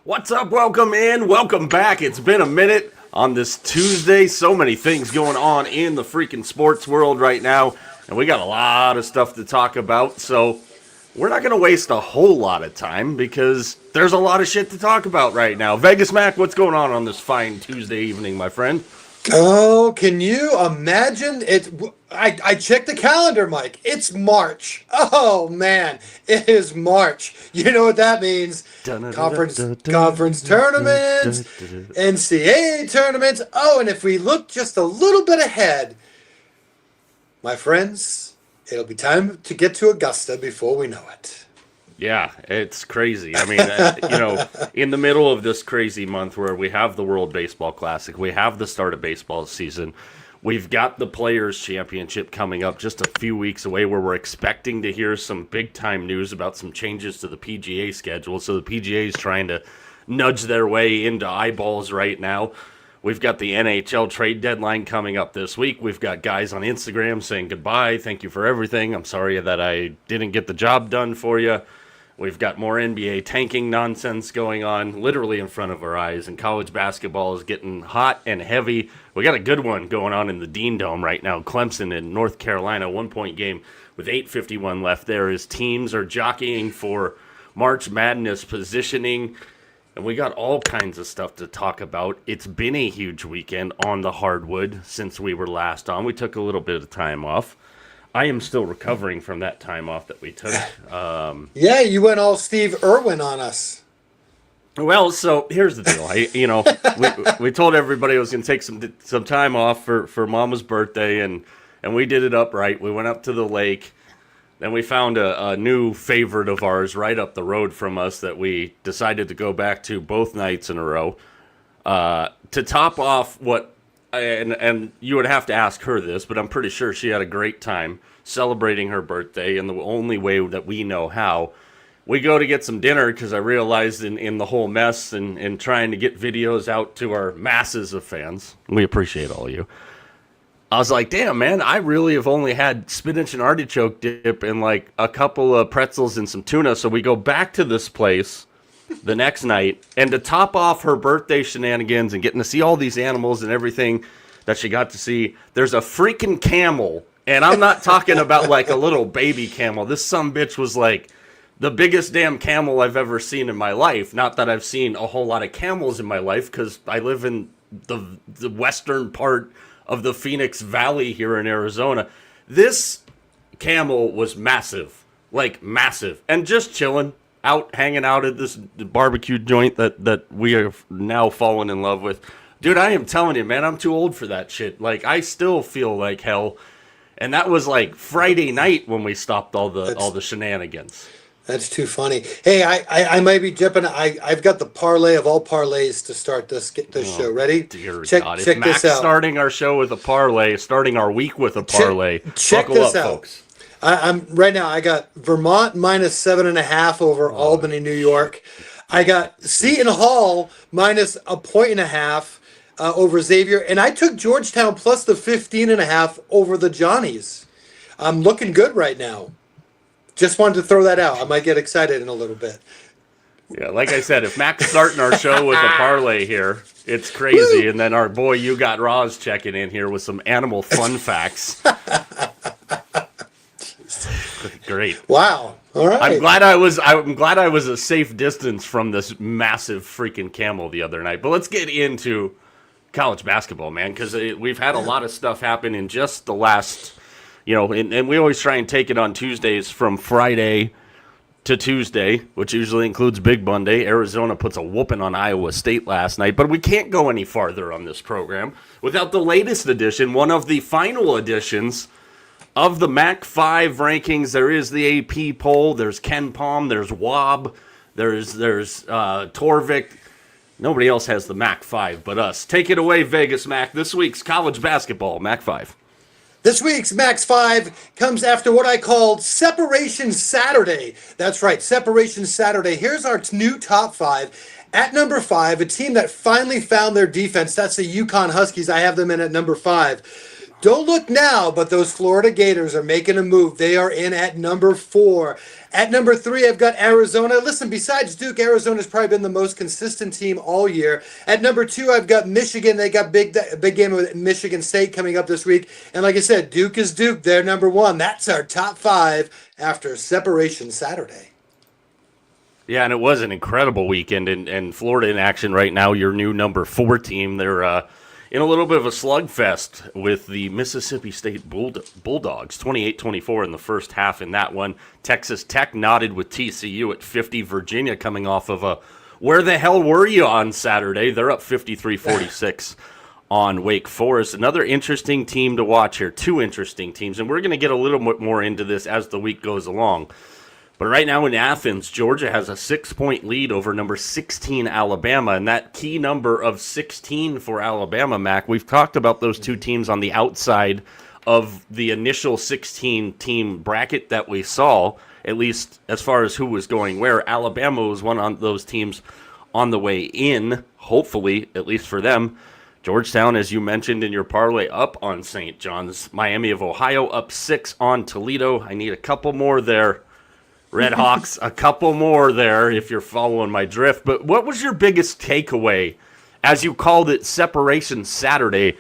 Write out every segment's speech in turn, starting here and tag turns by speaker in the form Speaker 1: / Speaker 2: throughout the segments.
Speaker 1: What's up? Welcome in. Welcome back. It's been a minute on this Tuesday. So many things going on in the freaking sports world right now, and we got a lot of stuff to talk about. So we're not going to waste a whole lot of time because there's a lot of shit to talk about right now. Vegas Mac, what's going on this fine Tuesday evening, my friend?
Speaker 2: Oh, can you imagine it? I checked the calendar, Mike. It's March. Oh man, it is March. You know what that means? Conference tournaments, NCAA tournaments. Oh, and if we look just a little bit ahead, my friends, it'll be time to get to Augusta before we know it.
Speaker 1: Yeah, it's crazy. I mean, in the middle of this crazy month where we have the World Baseball Classic, we have the start of baseball season, we've got the Players' Championship coming up just a few weeks away where we're expecting to hear some big-time news about some changes to the PGA schedule. So the PGA is trying to nudge their way into eyeballs right now. We've got the NHL trade deadline coming up this week. We've got guys on Instagram saying goodbye, thank you for everything. I'm sorry that I didn't get the job done for you. We've got more NBA tanking nonsense going on literally in front of our eyes, and college basketball is getting hot and heavy. We got a good one going on in the Dean Dome right now. Clemson in North Carolina, 1-point game with 8:51 left there as teams are jockeying for March Madness positioning, and we got all kinds of stuff to talk about. It's been a huge weekend on the hardwood since we were last on. We took a little bit of time off. I am still recovering from that time off that we took.
Speaker 2: Yeah, you went all Steve Irwin on us.
Speaker 1: Well, so here's the deal. We told everybody I was going to take some time off for Mama's birthday, and we did it upright. We went up to the lake. Then we found a new favorite of ours right up the road from us that we decided to go back to both nights in a row. To top off what... And you would have to ask her this, but I'm pretty sure she had a great time celebrating her birthday in the only way that we know how. We go to get some dinner because I realized in the whole mess and trying to get videos out to our masses of fans, we appreciate all of you. I was like, damn, man, I really have only had spinach and artichoke dip and like a couple of pretzels and some tuna. So we go back to this place the next night, and to top off her birthday shenanigans and getting to see all these animals and everything that she got to see, there's a freaking camel, and I'm not talking about like a little baby camel. This sumbitch was like the biggest damn camel I've ever seen in my life. Not that I've seen a whole lot of camels in my life, because I live in the western part of the Phoenix Valley here in Arizona. This camel was massive, like massive, and just chilling out, hanging out at this barbecue joint that we have now fallen in love with. Dude, I am telling you, man, I'm too old for that shit. Like, I still feel like hell. And that was like Friday night when we stopped all the shenanigans.
Speaker 2: That's too funny. Hey, I might be dipping. I've got the parlay of all parlays to start this show. Ready?
Speaker 1: Dear
Speaker 2: check
Speaker 1: God.
Speaker 2: check
Speaker 1: If
Speaker 2: this
Speaker 1: Mac's
Speaker 2: out.
Speaker 1: starting our show with a parlay, starting our week with a parlay.
Speaker 2: Check
Speaker 1: buckle
Speaker 2: this
Speaker 1: up,
Speaker 2: out.
Speaker 1: folks.
Speaker 2: I'm right now. I got Vermont minus 7.5 over Albany, New York. I got Seton Hall minus 1.5 over Xavier, and I took Georgetown plus the 15.5 over the Johnnies. I'm looking good right now. Just wanted to throw that out. I might get excited in a little bit.
Speaker 1: Yeah, like I said, if Mac's starting our show with a parlay here, it's crazy. And then our boy You Got Roz checking in here with some animal fun facts. Great.
Speaker 2: Wow. All right.
Speaker 1: I'm glad I was a safe distance from this massive freaking camel the other night. But let's get into college basketball, man, because we've had a lot of stuff happen in just the last, and we always try and take it on Tuesdays from Friday to Tuesday, which usually includes Big Monday. Arizona puts a whooping on Iowa State last night, but we can't go any farther on this program without the latest edition, one of the final editions of the Mac 5 rankings. There is the AP poll. There's Ken Palm. There's Wob. There's Torvik. Nobody else has the Mac 5 but us. Take it away, Vegas Mac. This week's college basketball, Mac 5.
Speaker 2: This week's Max 5 comes after what I called Separation Saturday. That's right, Separation Saturday. Here's our new top 5. At number 5, a team that finally found their defense. That's the UConn Huskies. I have them in at number 5. Don't look now, but those Florida Gators are making a move. They are in at number 4. At number 3, I've got Arizona. Listen, besides Duke, Arizona's probably been the most consistent team all year. At number 2, I've got Michigan. They got big game with Michigan State coming up this week. And like I said, Duke is Duke. They're number 1. That's our top 5 after Separation Saturday.
Speaker 1: Yeah, and it was an incredible weekend, and Florida in action right now, your new number 4 team. They're in a little bit of a slugfest with the Mississippi State Bulldogs, 28-24 in the first half in that one. Texas Tech knotted with TCU at 50. Virginia coming off of a where the hell were you on Saturday? They're up 53-46 on Wake Forest. Another interesting team to watch here, 2 interesting teams, and we're going to get a little bit more into this as the week goes along. But right now in Athens, Georgia has a 6-point lead over number 16 Alabama, and that key number of 16 for Alabama, Mac, we've talked about those 2 teams on the outside of the initial 16-team bracket that we saw, at least as far as who was going where. Alabama was one of those teams on the way in, hopefully, at least for them. Georgetown, as you mentioned in your parlay, up on St. John's. Miami of Ohio up 6 on Toledo. I need a couple more there. Red Hawks, a couple more there if you're following my drift. But what was your biggest takeaway, as you called it, Separation Saturday?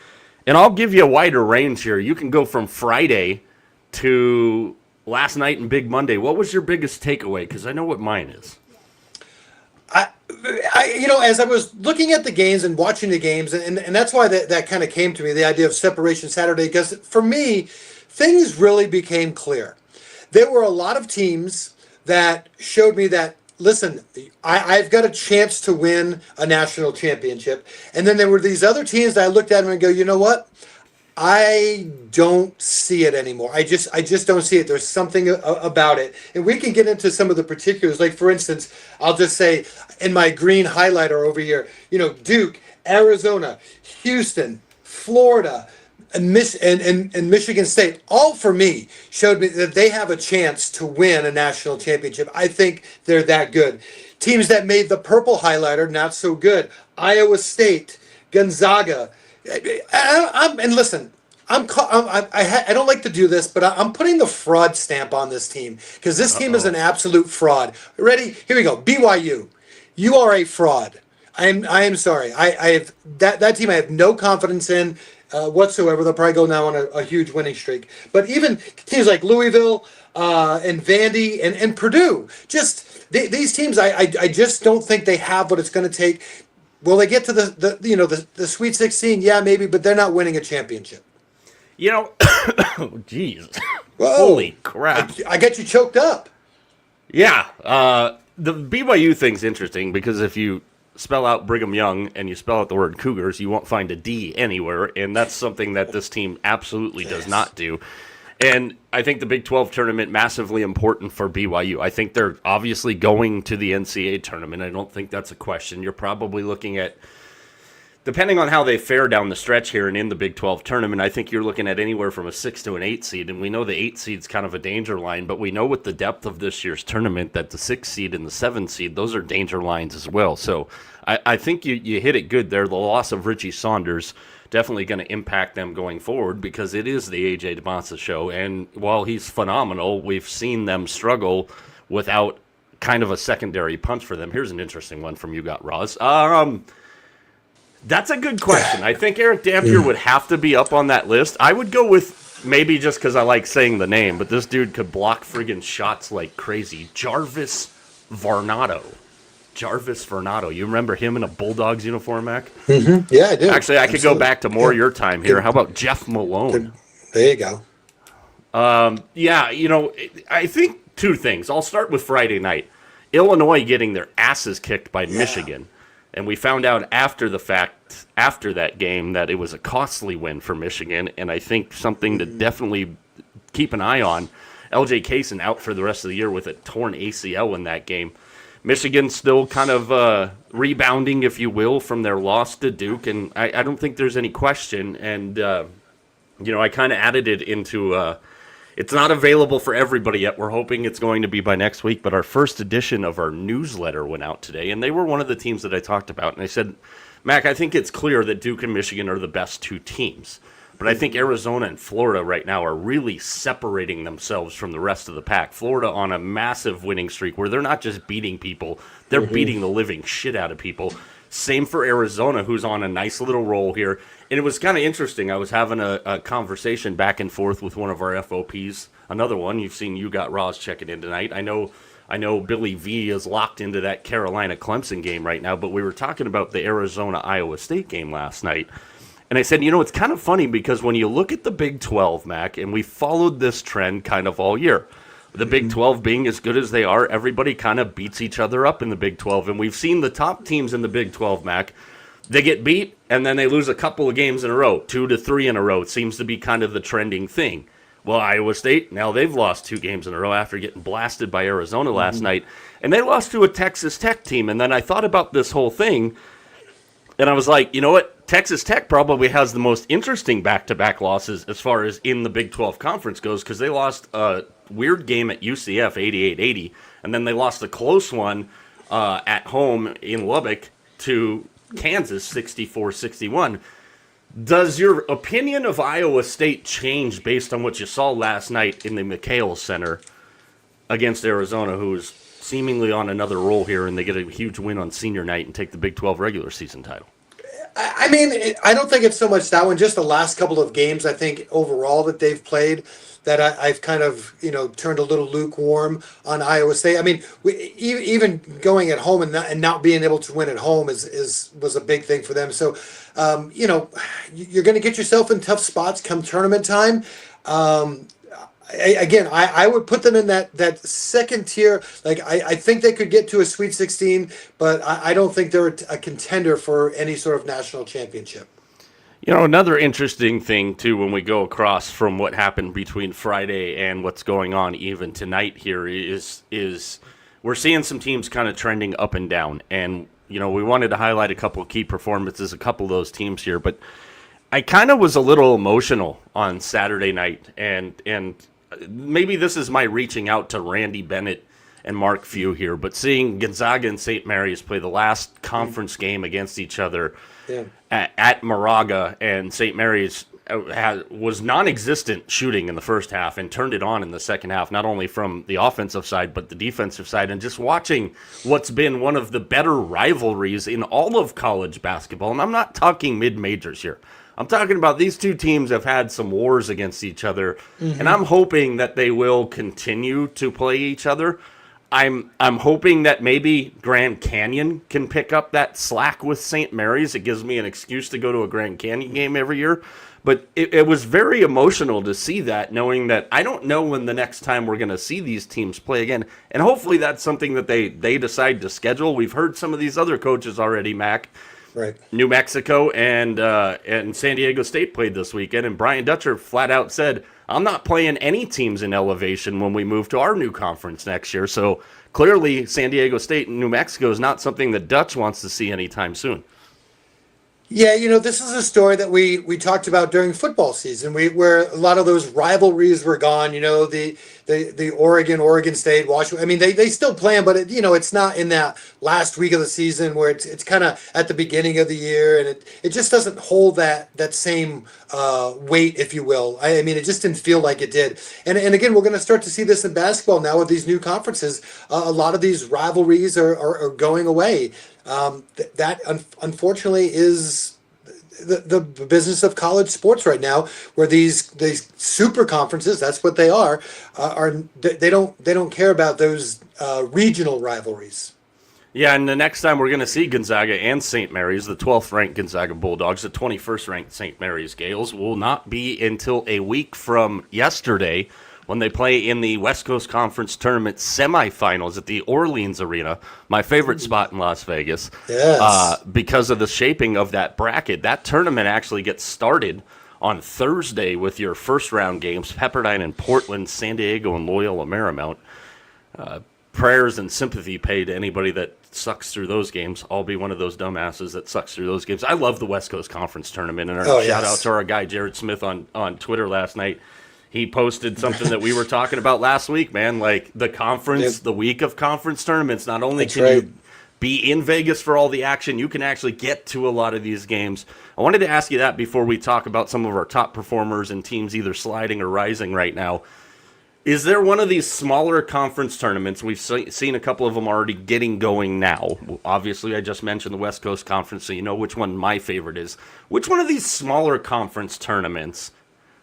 Speaker 1: And I'll give you a wider range here. You can go from Friday to last night and Big Monday. What was your biggest takeaway? Because I know what mine is.
Speaker 2: As I was looking at the games and watching the games, and that's why that kind of came to me, the idea of Separation Saturday, because for me, things really became clear. There were a lot of teams that showed me that, listen, I've got a chance to win a national championship. And then there were these other teams that I looked at them and go, you know what? I don't see it anymore. I just don't see it. There's something about it. And we can get into some of the particulars. Like, for instance, I'll just say in my green highlighter over here, Duke, Arizona, Houston, Florida, and Michigan State, all for me, showed me that they have a chance to win a national championship. I think they're that good. Teams that made the purple highlighter, not so good. Iowa State, Gonzaga. And listen, I don't like to do this, but I'm putting the fraud stamp on this team because this team is an absolute fraud. Ready? Here we go. BYU, you are a fraud. I am sorry. I have that team. I have no confidence in. Whatsoever. They'll probably go now on a huge winning streak. But even teams like Louisville and Vandy and Purdue, these teams, I just don't think they have what it's going to take. Will they get to the Sweet 16? Yeah, maybe, but they're not winning a championship.
Speaker 1: Jeez. Holy crap.
Speaker 2: I get you choked up.
Speaker 1: Yeah. The BYU thing's interesting because if you spell out Brigham Young and you spell out the word Cougars, you won't find a D anywhere, and that's something that this team absolutely does not do. And I think the Big 12 tournament, massively important for BYU. I think they're obviously going to the NCAA tournament. I don't think that's a question. You're probably looking at, depending on how they fare down the stretch here and in the Big 12 tournament, I think you're looking at anywhere from a 6 to an 8 seed. And we know the 8 seed's kind of a danger line, but we know with the depth of this year's tournament that the 6 seed and the 7 seed, those are danger lines as well. So I think you hit it good there. The loss of Richie Saunders definitely going to impact them going forward because it is the A.J. DeMassa show. And while he's phenomenal, we've seen them struggle without kind of a secondary punch for them. Here's an interesting one from you, Roz. That's a good question. I think Eric Dampier would have to be up on that list. I would go with, maybe just because I like saying the name, but this dude could block friggin' shots like crazy. Jarvis Varnado. You remember him in a Bulldogs uniform, Mac?
Speaker 2: Mm-hmm. Yeah, I do.
Speaker 1: Actually, I could go back to more your time here. How about Jeff Malone?
Speaker 2: There you go.
Speaker 1: I think 2 things. I'll start with Friday night. Illinois getting their asses kicked by Michigan. And we found out after the fact, after that game, that it was a costly win for Michigan. And I think something to definitely keep an eye on. LJ Kaysen out for the rest of the year with a torn ACL in that game. Michigan still kind of rebounding, if you will, from their loss to Duke, and I don't think there's any question. And I kind of added it into. It's not available for everybody yet. We're hoping it's going to be by next week. But our first edition of our newsletter went out today, and they were one of the teams that I talked about. And I said, Mac, I think it's clear that Duke and Michigan are the best two teams. But I think Arizona and Florida right now are really separating themselves from the rest of the pack. Florida on a massive winning streak where they're not just beating people, they're beating the living shit out of people. Same for Arizona, who's on a nice little roll here. And it was kind of interesting. I was having a conversation back and forth with one of our FOPs. Another one, you've seen You Got Roz checking in tonight. I know Billy V is locked into that Carolina-Clemson game right now, but we were talking about the Arizona-Iowa State game last night. And I said, it's kind of funny because when you look at the Big 12, Mac, and we followed this trend kind of all year, the Big 12 being as good as they are, everybody kind of beats each other up in the Big 12. And we've seen the top teams in the Big 12, Mac, they get beat and then they lose a couple of games in a row, 2 to 3 in a row. It seems to be kind of the trending thing. Well, Iowa State, now they've lost 2 games in a row after getting blasted by Arizona last night. And they lost to a Texas Tech team. And then I thought about this whole thing, and I was like, you know what? Texas Tech probably has the most interesting back-to-back losses as far as in the Big 12 conference goes because they lost a weird game at UCF, 88-80, and then they lost a close one at home in Lubbock to Kansas, 64-61. Does your opinion of Iowa State change based on what you saw last night in the McHale Center against Arizona, who's seemingly on another roll here, and they get a huge win on senior night and take the Big 12 regular season title?
Speaker 2: I mean, I don't think it's so much that one. Just the last couple of games, I think overall that they've played, that I've kind of turned a little lukewarm on Iowa State. I mean, even going at home and not being able to win at home was a big thing for them. So, you're going to get yourself in tough spots come tournament time. I would put them in that second tier. Like I think they could get to a Sweet 16, but I don't think they're a contender for any sort of national championship.
Speaker 1: Another interesting thing, too, when we go across from what happened between Friday and what's going on even tonight here is we're seeing some teams kind of trending up and down. And, we wanted to highlight a couple of key performances, a couple of those teams here. But I kind of was a little emotional on Saturday night. And maybe this is my reaching out to Randy Bennett and Mark Few here, but seeing Gonzaga and St. Mary's play the last conference game against each other at Moraga, and St. Mary's was non-existent shooting in the first half and turned it on in the second half, not only from the offensive side, but the defensive side, and just watching what's been one of the better rivalries in all of college basketball. And I'm not talking mid-majors here. I'm talking about these two teams have had some wars against each other, and I'm hoping that they will continue to play each other. I'm hoping that maybe Grand Canyon can pick up that slack with St. Mary's. It gives me an excuse to go to a Grand Canyon game every year. But it was very emotional to see that, knowing that I don't know when the next time we're going to see these teams play again. And hopefully that's something that they decide to schedule. We've heard some of these other coaches already, Mac.
Speaker 2: Right.
Speaker 1: New Mexico and San Diego State played this weekend, and Brian Dutcher flat out said, I'm not playing any teams in elevation when we move to our new conference next year. So clearly San Diego State and New Mexico is not something that Dutch wants to see anytime soon.
Speaker 2: Yeah, this is a story that we talked about during football season, where a lot of those rivalries were gone. The Oregon State, Washington. I mean, they still play them, but it's not in that last week of the season where it's kind of at the beginning of the year, and it just doesn't hold that same weight, if you will. I mean, it just didn't feel like it did. And again, we're going to start to see this in basketball now with these new conferences. A lot of these rivalries are going away. That unfortunately is the business of college sports right now, where these super conferences, that's what they are they don't care about those regional rivalries.
Speaker 1: Yeah, and the next time we're going to see Gonzaga and St. Mary's, the 12th ranked Gonzaga Bulldogs, the 21st ranked St. Mary's Gales, will not be until a week from yesterday, when they play in the West Coast Conference Tournament semifinals at the Orleans Arena, my favorite spot in Las Vegas.
Speaker 2: Yes.
Speaker 1: Because of the shaping of that bracket. That tournament actually gets started on Thursday with your first round games, Pepperdine and Portland, San Diego and Loyola Marymount. prayers and sympathy paid to anybody that sucks through those games. I'll be one of those dumbasses that sucks through those games. I love the West Coast Conference Tournament, and shout out to our guy Jared Smith on Twitter last night. He posted something that we were talking about last week, man. Like the conference, the week of conference tournaments, not only you be in Vegas for all the action, you can actually get to a lot of these games. I wanted to ask you that before we talk about some of our top performers and teams either sliding or rising right now. Is there one of these smaller conference tournaments? We've seen a couple of them already getting going now. Obviously, I just mentioned the West Coast Conference, so you know which one my favorite is. Which one of these smaller conference tournaments?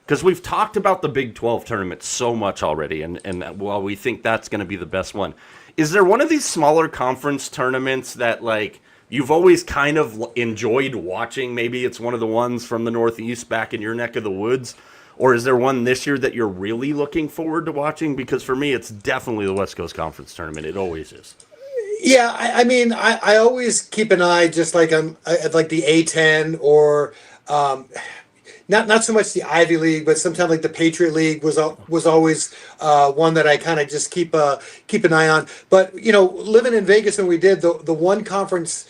Speaker 1: Because we've talked about the Big 12 tournament so much already, and while we think that's going to be the best one, is there one of these smaller conference tournaments that like you've always kind of enjoyed watching? Maybe it's one of the ones from the Northeast back in your neck of the woods. Or is there one this year that you're really looking forward to watching? Because for me, it's definitely the West Coast Conference Tournament. It always is.
Speaker 2: Yeah, I mean, I always keep an eye just like like the A10 or not so much the Ivy League, but sometimes like the Patriot League was always one that I kind of just keep an eye on. But living in Vegas when we did the one conference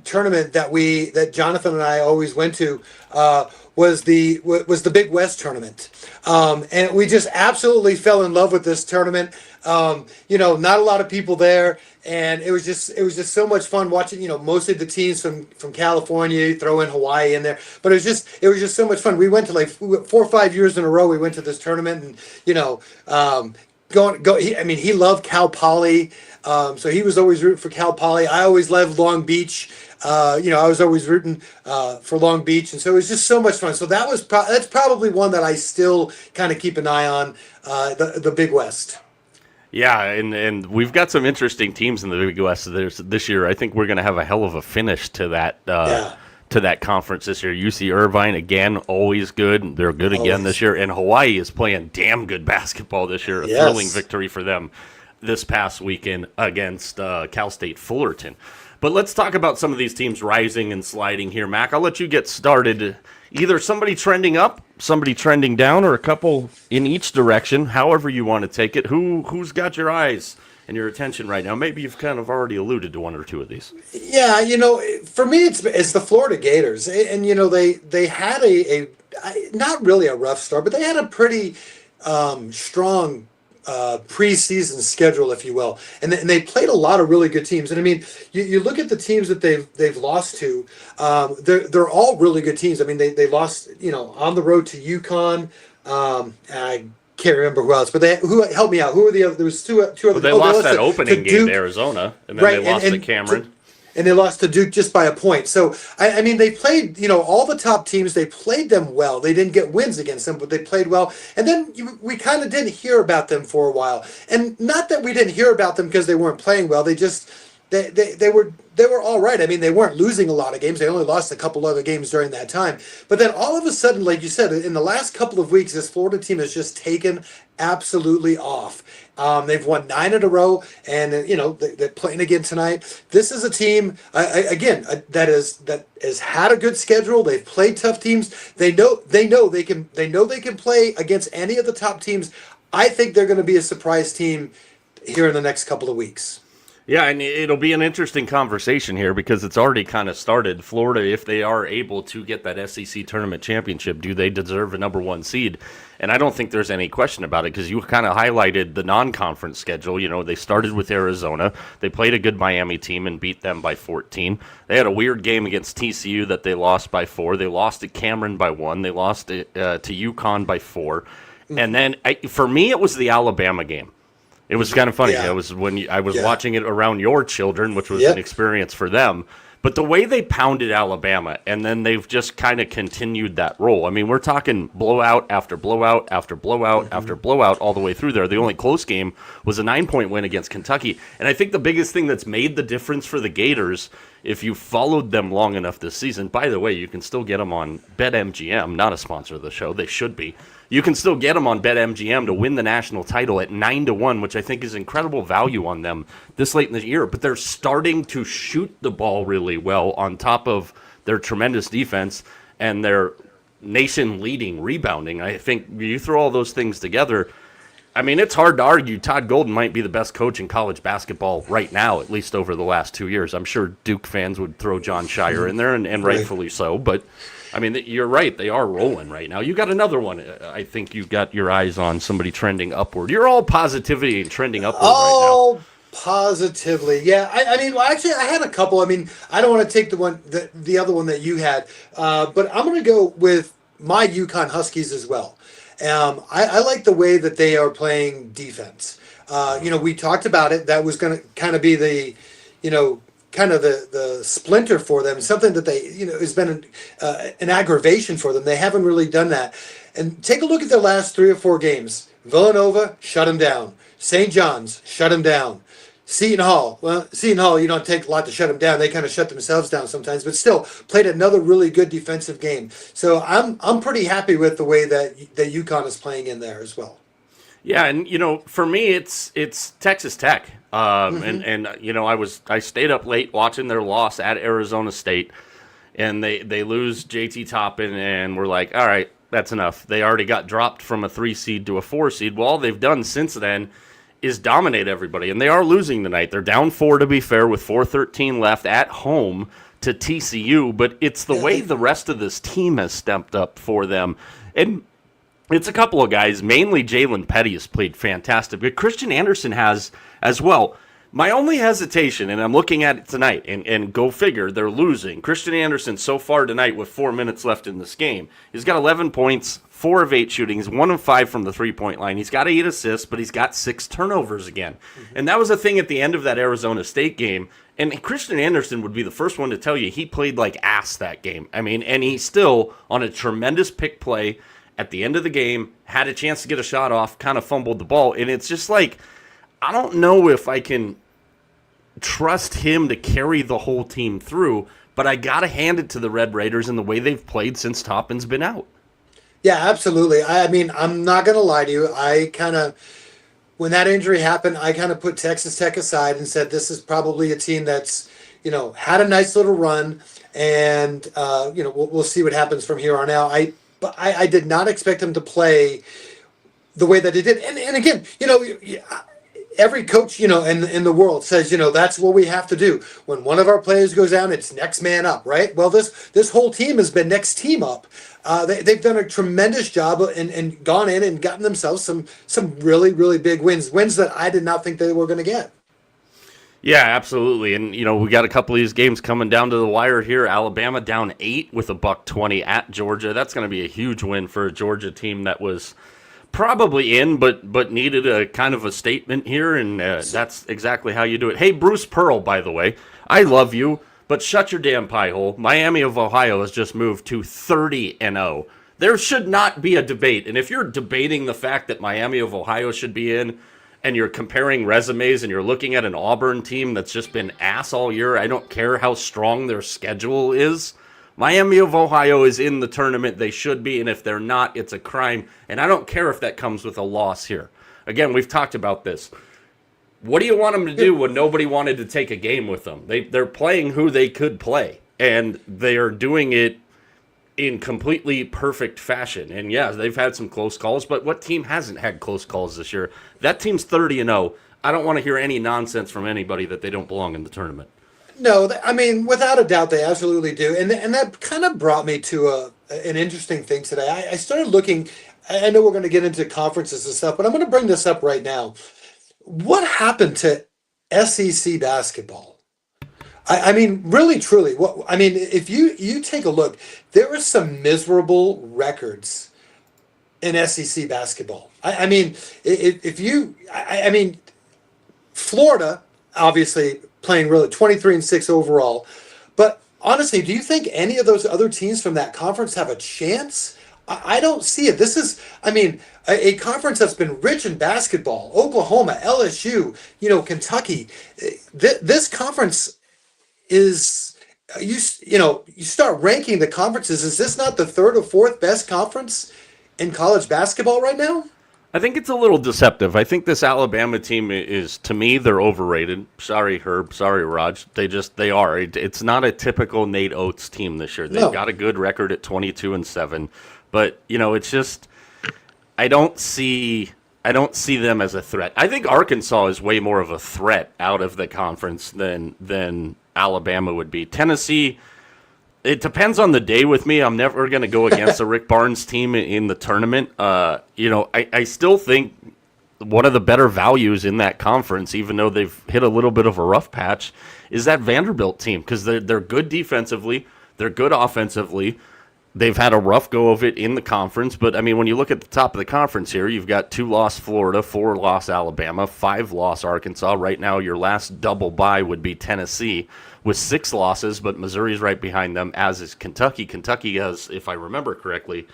Speaker 2: tournament that Jonathan and I always went to was the Big West tournament, and we just absolutely fell in love with this tournament. Not a lot of people there, and it was just so much fun watching. Mostly the teams from California. You throw in Hawaii in there, but it was just so much fun. We went to like 4 or 5 years in a row. We went to this tournament, and he loved Cal Poly, so he was always rooting for Cal Poly. I always loved Long Beach. I was always rooting for Long Beach, and so it was just so much fun. So that's probably one that I still kind of keep an eye on, the Big West.
Speaker 1: Yeah, and we've got some interesting teams in the Big West this year. I think we're going to have a hell of a finish to that to that conference this year. UC Irvine, again, always good. They're good again this year. And Hawaii is playing damn good basketball this year. A thrilling victory for them this past weekend against Cal State Fullerton. But let's talk about some of these teams rising and sliding here. Mac, I'll let you get started. Either somebody trending up, somebody trending down, or a couple in each direction, however you want to take it. Who's got your eyes and your attention right now? Maybe you've kind of already alluded to one or two of these.
Speaker 2: Yeah, for me, it's the Florida Gators. And, they had a not really a rough start, but they had a pretty strong preseason schedule, if you will, and they played a lot of really good teams. And I mean, you look at the teams that they've lost to, they're all really good teams. I mean, they lost on the road to UConn. I can't remember who else, but who help me out? Who were the other? There was two other.
Speaker 1: Well, they lost that opening game to Arizona, and then they lost to Cameron.
Speaker 2: And they lost to Duke just by a point. So, I mean, they played, all the top teams, they played them well. They didn't get wins against them, but they played well. And then we kind of didn't hear about them for a while. And not that we didn't hear about them because they weren't playing well. They just, they were all right. I mean, they weren't losing a lot of games. They only lost a couple other games during that time. But then all of a sudden, like you said, in the last couple of weeks, this Florida team has just taken absolutely off. They've won 9 in a row, and they're playing again tonight. This is a team that has had a good schedule. They've played tough teams. They know they can play against any of the top teams. I think they're going to be a surprise team here in the next couple of weeks.
Speaker 1: Yeah, and it'll be an interesting conversation here because it's already kind of started. Florida, if they are able to get that SEC tournament championship, do they deserve a number 1 seed? And I don't think there's any question about it because you kind of highlighted the non-conference schedule. They started with Arizona. They played a good Miami team and beat them by 14. They had a weird game against TCU that they lost by 4. They lost to Cameron by 1. They lost to UConn by 4. And then, for me, it was the Alabama game. It was kind of funny. Yeah. It was when I was watching it around your children, which was an experience for them. But the way they pounded Alabama, and then they've just kind of continued that role. I mean, we're talking blowout after blowout after blowout after blowout all the way through there. The only close game was a 9-point win against Kentucky. And I think the biggest thing that's made the difference for the Gators, if you followed them long enough this season, by the way, you can still get them on BetMGM, not a sponsor of the show. They should be. You can still get them on BetMGM to win the national title at 9-1, which I think is incredible value on them this late in the year. But they're starting to shoot the ball really well on top of their tremendous defense and their nation-leading rebounding. I think you throw all those things together, I mean, it's hard to argue Todd Golden might be the best coach in college basketball right now, at least over the last 2 years. I'm sure Duke fans would throw John Shire in there, and rightfully so. But, I mean, you're right. They are rolling right now. You got another one. I think you got your eyes on somebody trending upward. You're all positivity and trending upward right now.
Speaker 2: Positively, yeah. I mean, well, actually, I had a couple. I mean, I don't want to take the other one that you had, but I'm going to go with my UConn Huskies as well. I like the way that they are playing defense. We talked about it. That was going to kind of be the, kind of the splinter for them, something that they, has been an aggravation for them. They haven't really done that. And take a look at their last 3 or 4 games. Villanova, shut them down. St. John's, shut them down. Seton Hall, you don't take a lot to shut them down. They kind of shut themselves down sometimes, but still played another really good defensive game. So I'm pretty happy with the way that UConn is playing in there as well.
Speaker 1: Yeah, and for me, it's Texas Tech, and I stayed up late watching their loss at Arizona State, and they lose JT Toppin, and we're like, all right, that's enough. They already got dropped from a 3 seed to a 4 seed. Well, all they've done since then is dominate everybody, and they are losing tonight. They're down 4, to be fair, with 4:13 left at home to TCU, but it's the way the rest of this team has stepped up for them. And it's a couple of guys, mainly Jalen Petty has played fantastic, but Christian Anderson has as well. My only hesitation, and I'm looking at it tonight, and go figure, they're losing. Christian Anderson so far tonight with 4 minutes left in this game, he's got 11 points, 4 of 8 shootings, 1 of 5 from the three-point line. He's got 8 assists, but he's got 6 turnovers again. Mm-hmm. And that was a thing at the end of that Arizona State game. And Christian Anderson would be the first one to tell you he played like ass that game. I mean, and he still, on a tremendous pick play at the end of the game, had a chance to get a shot off, kind of fumbled the ball. And it's just like, I don't know if I can trust him to carry the whole team through, but I got to hand it to the Red Raiders in the way they've played since Toppin's been out.
Speaker 2: Yeah, absolutely. I mean, I'm not going to lie to you. When that injury happened, I kind of put Texas Tech aside and said, this is probably a team that's, had a nice little run, and, we'll see what happens from here on out. But I did not expect them to play the way that they did. And again, every coach, in the world says, that's what we have to do. When one of our players goes down, it's next man up, right? Well, this whole team has been next team up. They've done a tremendous job and gone in and gotten themselves some really, really big wins that I did not think they were going to get.
Speaker 1: Yeah, absolutely. And, we got a couple of these games coming down to the wire here. Alabama down 8 with a $120 at Georgia. That's going to be a huge win for a Georgia team that was probably in, but needed a kind of a statement here, and that's exactly how you do it. Hey, Bruce Pearl, by the way, I love you, but shut your damn pie hole. Miami of Ohio has just moved to 30-0. There should not be a debate, and if you're debating the fact that Miami of Ohio should be in, and you're comparing resumes and you're looking at an Auburn team that's just been ass all year, I don't care how strong their schedule is. Miami of Ohio is in the tournament. They should be, and if they're not, it's a crime. And I don't care if that comes with a loss here. Again, we've talked about this. What do you want them to do when nobody wanted to take a game with them? They're playing who they could play, and they are doing it in completely perfect fashion. And yeah, they've had some close calls, but what team hasn't had close calls this year? That team's 30-0. I don't want to hear any nonsense from anybody that they don't belong in the tournament.
Speaker 2: No, I mean, without a doubt, they absolutely do. And that kind of brought me to an interesting thing today. I started looking, I know we're going to get into conferences and stuff, but I'm going to bring this up right now. What happened to SEC basketball? I mean, really, truly, if you take a look, there are some miserable records in SEC basketball. I mean, Florida, obviously, playing really 23-6 overall. But honestly, do you think any of those other teams from that conference have a chance? I don't see it. This is, a conference that's been rich in basketball. Oklahoma, LSU, Kentucky. This conference is, you start ranking the conferences. Is this not the 3rd or 4th best conference in college basketball right now?
Speaker 1: I think it's a little deceptive. I think this Alabama team is, to me, they're overrated. Sorry, Herb. Sorry, Raj. They are. It's not a typical Nate Oates team this year. They've got a good record at 22-7. But, it's just, I don't see I don't see them as a threat. I think Arkansas is way more of a threat out of the conference than Alabama would be. Tennessee, it depends on the day with me. I'm never going to go against the Rick Barnes team in the tournament. I still think one of the better values in that conference, even though they've hit a little bit of a rough patch, is that Vanderbilt team because they're good defensively, they're good offensively. They've had a rough go of it in the conference, but I mean, when you look at the top of the conference here, you've got 2-loss Florida, 4-loss Alabama, 5-loss Arkansas. Right now, your last double bye would be Tennessee with 6 losses, but Missouri's right behind them, as is Kentucky. Kentucky has, if I remember correctly,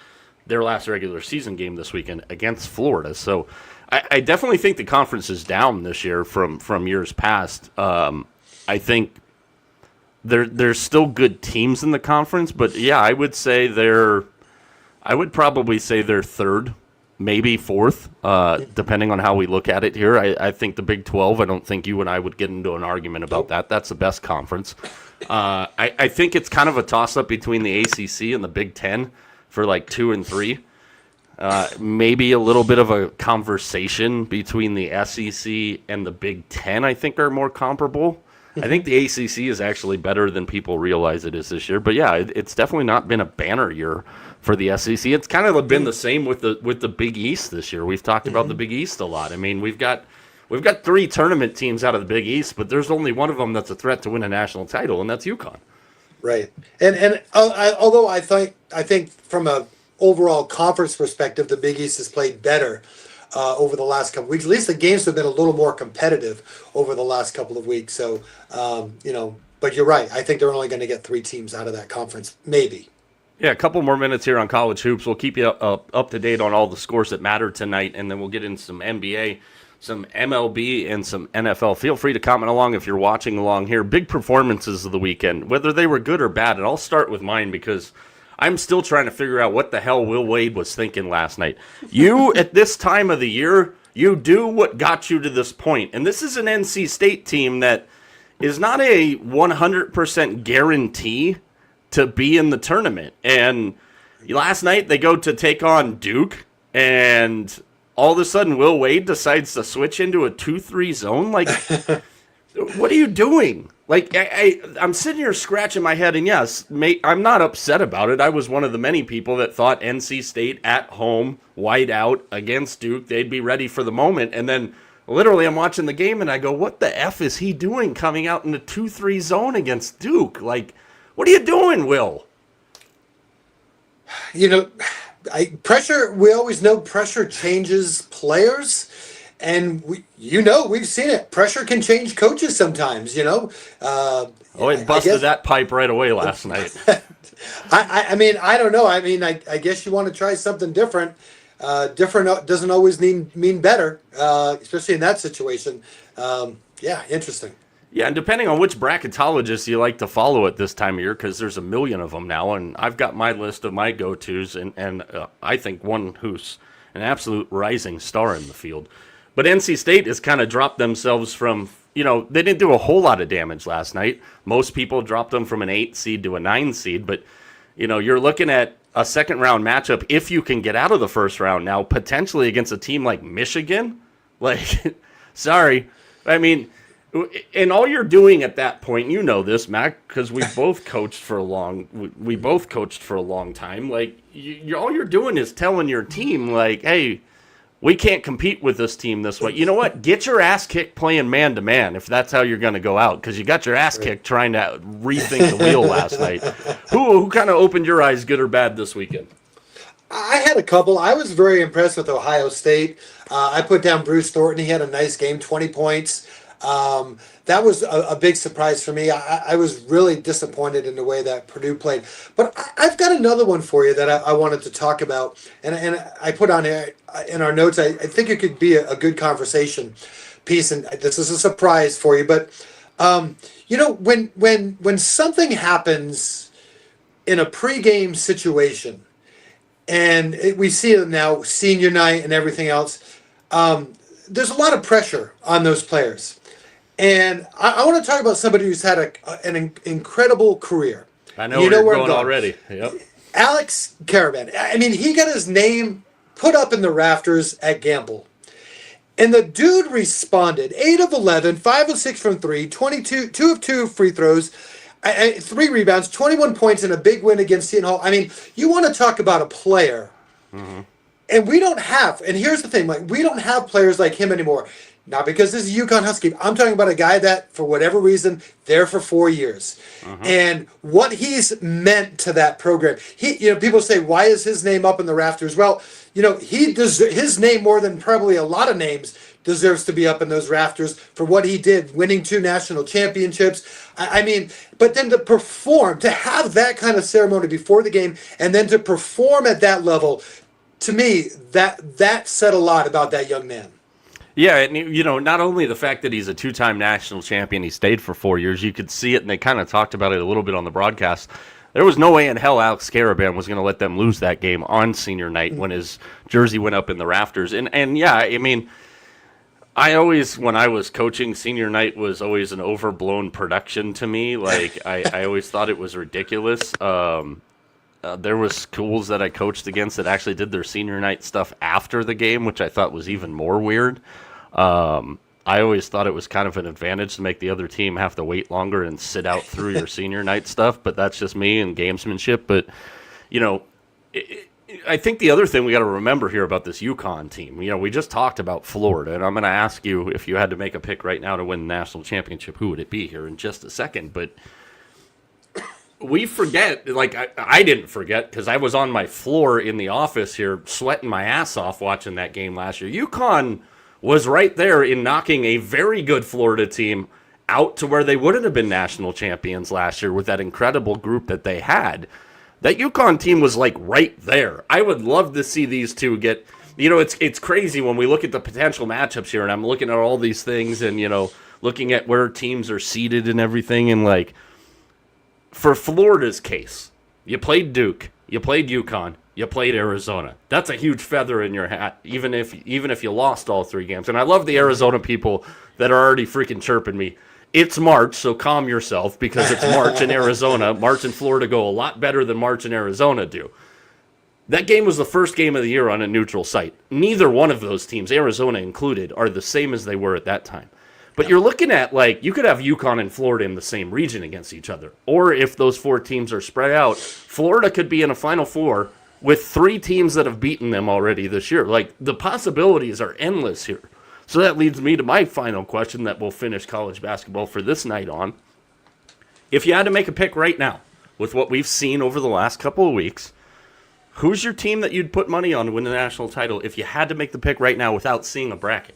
Speaker 1: their last regular season game this weekend against Florida. So I definitely think the conference is down this year from years past. I think there's still good teams in the conference, but yeah, I would probably say they're third, maybe fourth, depending on how we look at it here. I think the Big 12, I don't think you and I would get into an argument about that. That's the best conference. I think it's kind of a toss-up between the ACC and the Big 10 for like 2 and 3. Maybe a little bit of a conversation between the SEC and the Big 10, I think, are more comparable. I think the ACC is actually better than people realize it is this year. But yeah, it's definitely not been a banner year for the SEC. It's kind of been the same with the Big East this year. We've talked about the Big East a lot. I mean, we've got 3 tournament teams out of the Big East, but there's only one of them that's a threat to win a national title, and that's UConn.
Speaker 2: Right. And although I think from a overall conference perspective, the Big East has played better over the last couple of weeks. At least the games have been a little more competitive over the last couple of weeks. So, but you're right. I think they're only going to get 3 teams out of that conference, maybe.
Speaker 1: Yeah, a couple more minutes here on college hoops. We'll keep you up to date on all the scores that matter tonight, and then we'll get into some NBA, some MLB, and some NFL. Feel free to comment along if you're watching along here. Big performances of the weekend, whether they were good or bad, and I'll start with mine because I'm still trying to figure out what the hell Will Wade was thinking last night. You, at this time of the year, you do what got you to this point. And this is an NC State team that is not a 100% guarantee to be in the tournament. And last night they go to take on Duke, and all of a sudden Will Wade decides to switch into a 2-3 zone. Like, what are you doing? Like, I'm sitting here scratching my head, and yes, I'm not upset about it. I was one of the many people that thought NC State at home, white out against Duke, they'd be ready for the moment. And then literally I'm watching the game, and I go, what the F is he doing coming out in the 2-3 zone against Duke? Like, what are you doing, Will?
Speaker 2: Pressure, we always know pressure changes players. And we've seen it. Pressure can change coaches sometimes, it
Speaker 1: busted that pipe right away last night.
Speaker 2: I mean, I don't know. I mean, I guess you want to try something different. Different doesn't always mean better, especially in that situation. Interesting.
Speaker 1: Yeah, and depending on which bracketologist you like to follow at this time of year, because there's a million of them now, and I've got my list of my go-tos, and I think one who's an absolute rising star in the field. But NC State has kind of dropped themselves from, they didn't do a whole lot of damage last night. Most people dropped them from an 8 seed to a 9 seed. But, you're looking at a second-round matchup, if you can get out of the first round now, potentially against a team like Michigan. Like, sorry. I mean, and all you're doing at that point, you know this, Mac, because we both coached for a long time. Like, all you're doing is telling your team, like, hey, we can't compete with this team this way. You know what? Get your ass kicked playing man-to-man if that's how you're going to go out, because you got your ass kicked trying to rethink the wheel last night. Who kind of opened your eyes, good or bad, this weekend?
Speaker 2: I had a couple. I was very impressed with Ohio State. I put down Bruce Thornton. He had a nice game, 20 points. That was a big surprise for me. I was really disappointed in the way that Purdue played. But I've got another one for you that I wanted to talk about. And I put on here in our notes, I think it could be a good conversation piece. And this is a surprise for you. But, when something happens in a pregame situation, and we see it now, senior night and everything else, there's a lot of pressure on those players. And I want to talk about somebody who's had an incredible career.
Speaker 1: I know where you're going already. Yep.
Speaker 2: Alex Caravan. I mean, he got his name put up in the rafters at Gamble. And the dude responded 8 of 11, 5 of 6 from 3, 22, 2 of 2 free throws, 3 rebounds, 21 points, and a big win against Seton Hall. I mean, you want to talk about a player.
Speaker 1: Mm-hmm.
Speaker 2: And we don't have, and here's the thing, like, we don't have players like him anymore. Not because this is a UConn Husky. I'm talking about a guy that, for whatever reason, there for 4 years.
Speaker 1: Mm-hmm.
Speaker 2: And what he's meant to that program. People say, why is his name up in the rafters? Well, his name, more than probably a lot of names, deserves to be up in those rafters for what he did, winning 2 national championships. I mean, but then to have that kind of ceremony before the game, and then to perform at that level, to me, that said a lot about that young man.
Speaker 1: Yeah, and not only the fact that he's a 2-time national champion, he stayed for 4 years, you could see it, and they kind of talked about it a little bit on the broadcast. There was no way in hell Alex Caravan was going to let them lose that game on senior night when his jersey went up in the rafters. And yeah, I mean, when I was coaching, senior night was always an overblown production to me. Like, I always thought it was ridiculous. There was schools that I coached against that actually did their senior night stuff after the game, which I thought was even more weird. I always thought it was kind of an advantage to make the other team have to wait longer and sit out through your senior night stuff, but that's just me and gamesmanship. But, I think the other thing we got to remember here about this UConn team, we just talked about Florida, and I'm going to ask you, if you had to make a pick right now to win the national championship, who would it be here in just a second? But we forget, like I didn't forget, because I was on my floor in the office here sweating my ass off watching that game last year. UConn was right there in knocking a very good Florida team out to where they wouldn't have been national champions last year with that incredible group that they had. That UConn team was like right there. I would love to see these two get, it's crazy when we look at the potential matchups here, and I'm looking at all these things and, looking at where teams are seated and everything, and like, for Florida's case, you played Duke, you played UConn, you played Arizona. That's a huge feather in your hat, even if you lost all 3 games. And I love the Arizona people that are already freaking chirping me. It's March, so calm yourself, because it's March in Arizona. March in Florida go a lot better than March in Arizona do. That game was the first game of the year on a neutral site. Neither one of those teams, Arizona included, are the same as they were at that time. But you're looking at, like, you could have UConn and Florida in the same region against each other. Or if those 4 teams are spread out, Florida could be in a Final Four with 3 teams that have beaten them already this year. Like, the possibilities are endless here. So that leads me to my final question that will finish college basketball for this night on. If you had to make a pick right now, with what we've seen over the last couple of weeks, who's your team that you'd put money on to win the national title if you had to make the pick right now without seeing a bracket?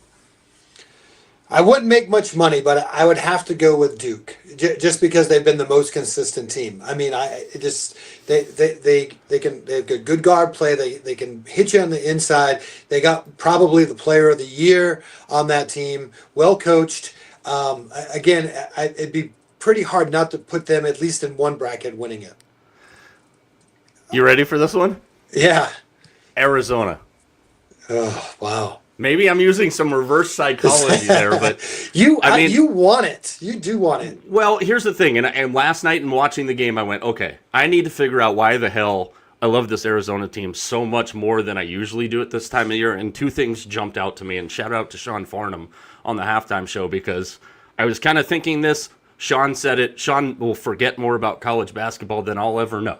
Speaker 2: I wouldn't make much money, but I would have to go with Duke, just because they've been the most consistent team. I mean, they have good guard play. They can hit you on the inside. They got probably the player of the year on that team. Well coached. Again, it'd be pretty hard not to put them at least in one bracket winning it.
Speaker 1: You ready for this one?
Speaker 2: Yeah.
Speaker 1: Arizona.
Speaker 2: Oh, wow.
Speaker 1: Maybe I'm using some reverse psychology there, but
Speaker 2: you want it. You do want it.
Speaker 1: Well, here's the thing, and last night in watching the game, I went, okay, I need to figure out why the hell I love this Arizona team so much more than I usually do at this time of year, and 2 things jumped out to me, and shout out to Sean Farnham on the halftime show, because I was kind of thinking this. Sean said it. Sean will forget more about college basketball than I'll ever know.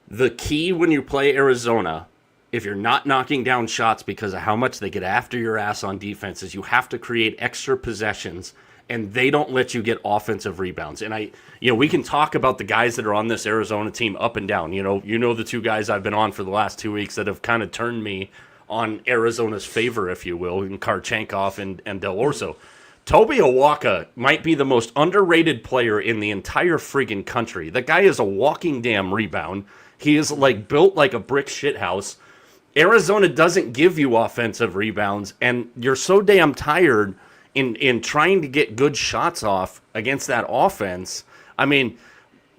Speaker 1: The key when you play Arizona, if you're not knocking down shots because of how much they get after your ass on defense, is you have to create extra possessions, and they don't let you get offensive rebounds. And we can talk about the guys that are on this Arizona team up and down. The 2 guys I've been on for the last 2 weeks that have kind of turned me on Arizona's favor, if you will, in Karchenkov and Del Orso. Toby Awaka might be the most underrated player in the entire friggin' country. The guy is a walking damn rebound. He is built like a brick shithouse. Arizona doesn't give you offensive rebounds, and you're so damn tired in trying to get good shots off against that offense. I mean,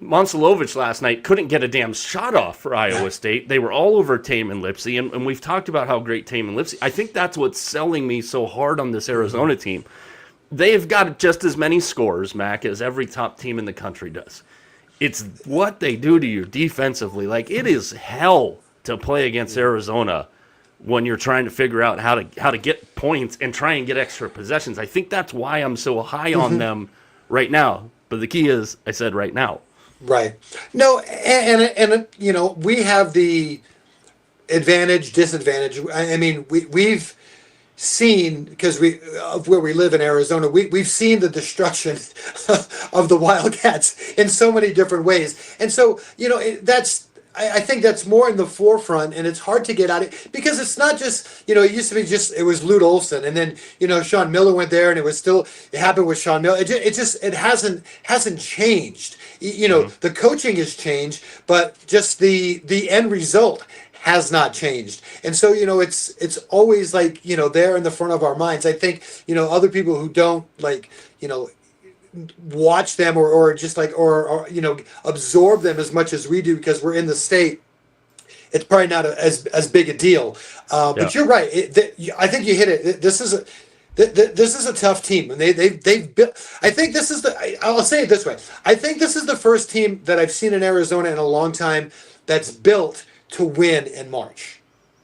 Speaker 1: Monsilovich last night couldn't get a damn shot off for Iowa State. They were all over Tame and Lipsey, and we've talked about how great Tame and Lipsey. I think that's what's selling me so hard on this Arizona team. They've got just as many scores, Mac, as every top team in the country does. It's what they do to you defensively. Like, it is hell to play against Arizona when you're trying to figure out how to get points and try and get extra possessions. I think that's why I'm so high on them right now. But the key is, I said right now.
Speaker 2: Right. No, and we have the advantage, disadvantage. I mean, we've seen, because of where we live in Arizona, we've seen the destruction of the Wildcats in so many different ways. And so, I think that's more in the forefront, and it's hard to get out of, because it's not just, it used to be it was Lute Olson, and then, Sean Miller went there, and it happened with Sean Miller. It hasn't changed. The coaching has changed, but just the end result has not changed. And so, it's always like, there in the front of our minds. I think, other people who don't watch them or just or absorb them as much as we do because we're in the state, it's probably not as big a deal. But you're right. I think you hit it. This is a tough team, and they've built. I think this is I'll say it this way. I think this is the first team that I've seen in Arizona in a long time that's built to win in March.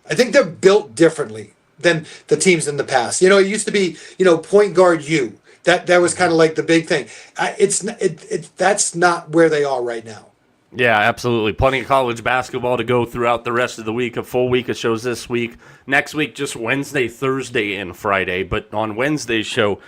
Speaker 2: I think they're built differently than the teams in the past. It used to be point guard you. That was kind of like the big thing. That's not where they are right now.
Speaker 1: Yeah, absolutely. Plenty of college basketball to go throughout the rest of the week. A full week of shows this week. Next week, just Wednesday, Thursday, and Friday. But on Wednesday's show,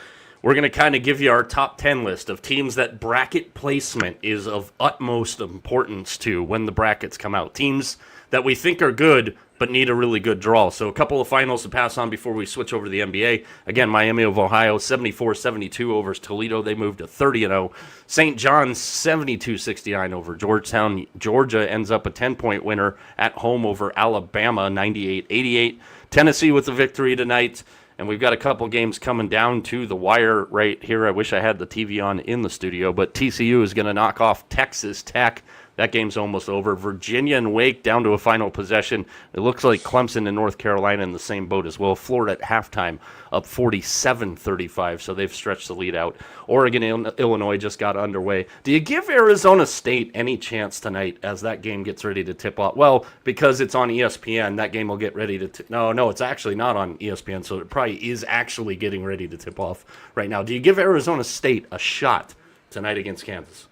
Speaker 1: we're going to kind of give you our top 10 list of teams that bracket placement is of utmost importance to when the brackets come out. Teams that we think are good, but need a really good draw. So a couple of finals to pass on before we switch over to the NBA. Again, Miami of Ohio, 74-72 over Toledo. They moved to 30-0. St. John's, 72-69 over Georgetown. Georgia ends up a 10-point winner at home over Alabama, 98-88. Tennessee with the victory tonight. And we've got a couple games coming down to the wire right here. I wish I had the TV on in the studio, but TCU is going to knock off Texas Tech. That game's almost over. Virginia and Wake down to a final possession. It looks like Clemson and North Carolina in the same boat as well. Florida at halftime up 47-35, so they've stretched the lead out. Oregon, Illinois just got underway. Do you give Arizona State any chance tonight as that game gets ready to tip off? Well, because it's on ESPN, that game will get ready to No, it's actually not on ESPN, so it probably is actually getting ready to tip off right now. Do you give Arizona State a shot tonight against Kansas?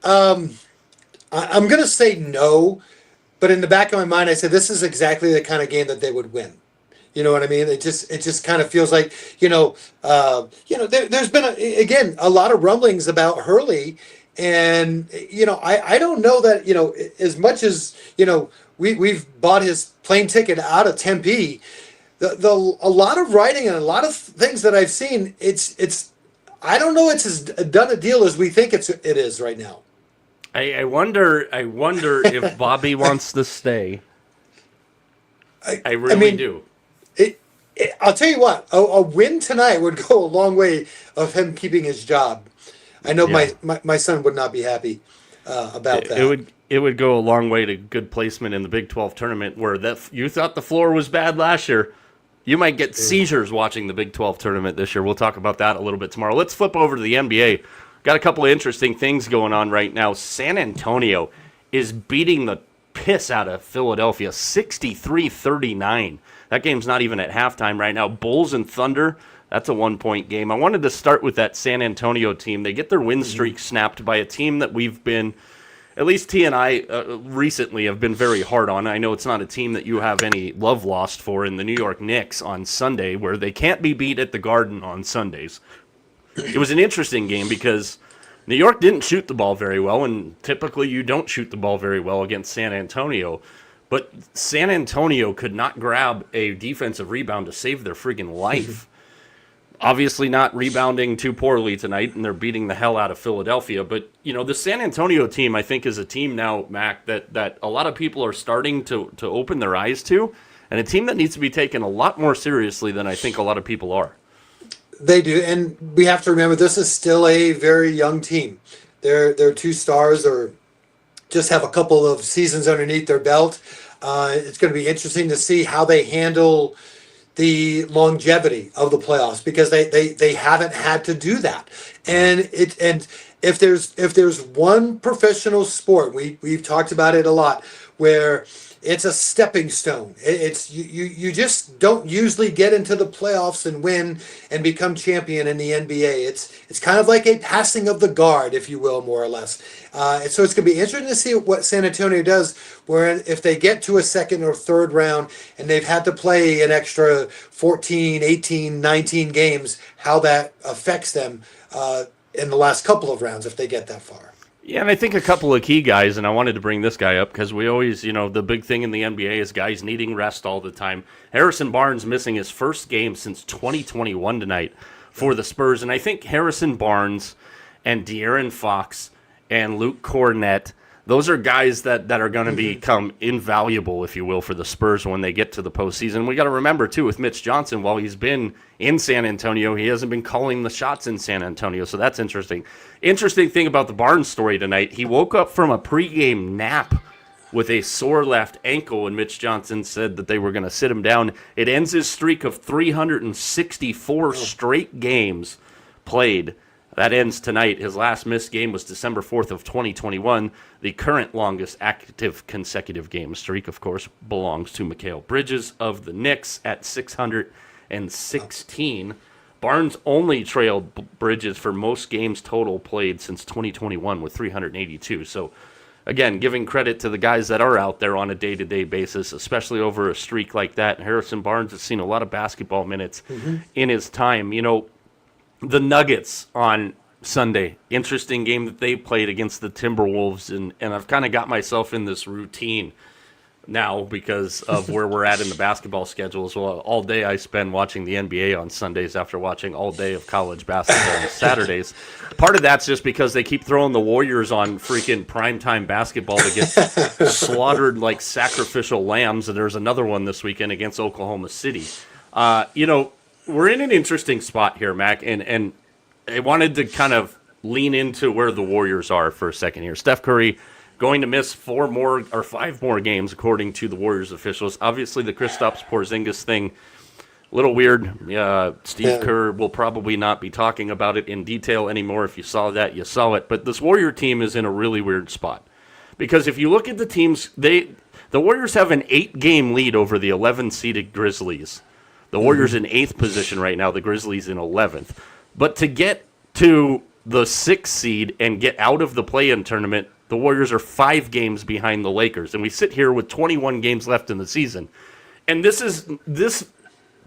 Speaker 2: I'm going to say no, but in the back of my mind, I said this is exactly the kind of game that they would win. You know what I mean? It just kind of feels like, there's been, a lot of rumblings about Hurley. And, I don't know that, as much as, we've bought his plane ticket out of Tempe, a lot of writing and a lot of things that I've seen, I don't know it's as done a deal as we think it is right now.
Speaker 1: I wonder if Bobby wants to stay. I really do.
Speaker 2: I'll tell you what, a win tonight would go a long way of him keeping his job. I know my son would not be happy about that.
Speaker 1: It would go a long way to good placement in the Big 12 tournament where you thought the floor was bad last year. You might get seizures watching the Big 12 tournament this year. We'll talk about that a little bit tomorrow. Let's flip over to the NBA. Got a couple of interesting things going on right now. San Antonio is beating the piss out of Philadelphia, 63-39. That game's not even at halftime right now. Bulls and Thunder, that's a one-point game. I wanted to start with that San Antonio team. They get their win streak snapped by a team that we've been, at least T and I recently have been very hard on. I know it's not a team that you have any love lost for in the New York Knicks on Sunday, where they can't be beat at the Garden on Sundays. It was an interesting game because New York didn't shoot the ball very well, and typically you don't shoot the ball very well against San Antonio. But San Antonio could not grab a defensive rebound to save their friggin' life. Obviously not rebounding too poorly tonight, and they're beating the hell out of Philadelphia. But, the San Antonio team, I think, is a team now, Mac, that a lot of people are starting to open their eyes to, and a team that needs to be taken a lot more seriously than I think a lot of people are.
Speaker 2: They do, and we have to remember this is still a very young team. They're two stars or just have a couple of seasons underneath their belt. It's going to be interesting to see how they handle the longevity of the playoffs because they haven't had to do that. And if there's one professional sport, we've talked about it a lot, where it's a stepping stone. It's you just don't usually get into the playoffs and win and become champion in the NBA. It's kind of like a passing of the guard, if you will, more or less. And so it's going to be interesting to see what San Antonio does, where if they get to a second or third round and they've had to play an extra 14, 18, 19 games, how that affects them in the last couple of rounds if they get that far.
Speaker 1: Yeah, and I think a couple of key guys, and I wanted to bring this guy up because we always, the big thing in the NBA is guys needing rest all the time. Harrison Barnes missing his first game since 2021 tonight for the Spurs, and I think Harrison Barnes and De'Aaron Fox and Luke Cornett, those are guys that are going to become invaluable, if you will, for the Spurs when they get to the postseason. We got to remember, too, with Mitch Johnson, while he's been in San Antonio, he hasn't been calling the shots in San Antonio, so that's interesting. Interesting thing about the Barnes story tonight, he woke up from a pregame nap with a sore left ankle, and Mitch Johnson said that they were going to sit him down. It ends his streak of 364 straight games played. That ends tonight. His last missed game was December 4th of 2021. The current longest active consecutive game streak, of course, belongs to Mikal Bridges of the Knicks at 616. Barnes only trailed Bridges for most games total played since 2021 with 382. So, again, giving credit to the guys that are out there on a day-to-day basis, especially over a streak like that. Harrison Barnes has seen a lot of basketball minutes in his time. The Nuggets on Sunday, interesting game that they played against the Timberwolves, and I've kind of got myself in this routine now because of where we're at in the basketball schedule as well. All day I spend watching the NBA on Sundays after watching all day of college basketball on Saturdays. Part of that's just because they keep throwing the Warriors on freaking primetime basketball to get slaughtered like sacrificial lambs, and there's another one this weekend against Oklahoma City. We're in an interesting spot here, Mac, and I wanted to kind of lean into where the Warriors are for a second here. Steph Curry going to miss 5 more games, according to the Warriors officials. Obviously, the Kristaps Porzingis thing, a little weird. Steve Kerr will probably not be talking about it in detail anymore. If you saw that, you saw it. But this Warrior team is in a really weird spot. Because if you look at the teams, the Warriors have an 8-game lead over the 11-seeded Grizzlies. The Warriors in 8th position right now, the Grizzlies in 11th. But to get to the 6th seed and get out of the play-in tournament, the Warriors are 5 games behind the Lakers. And we sit here with 21 games left in the season. And this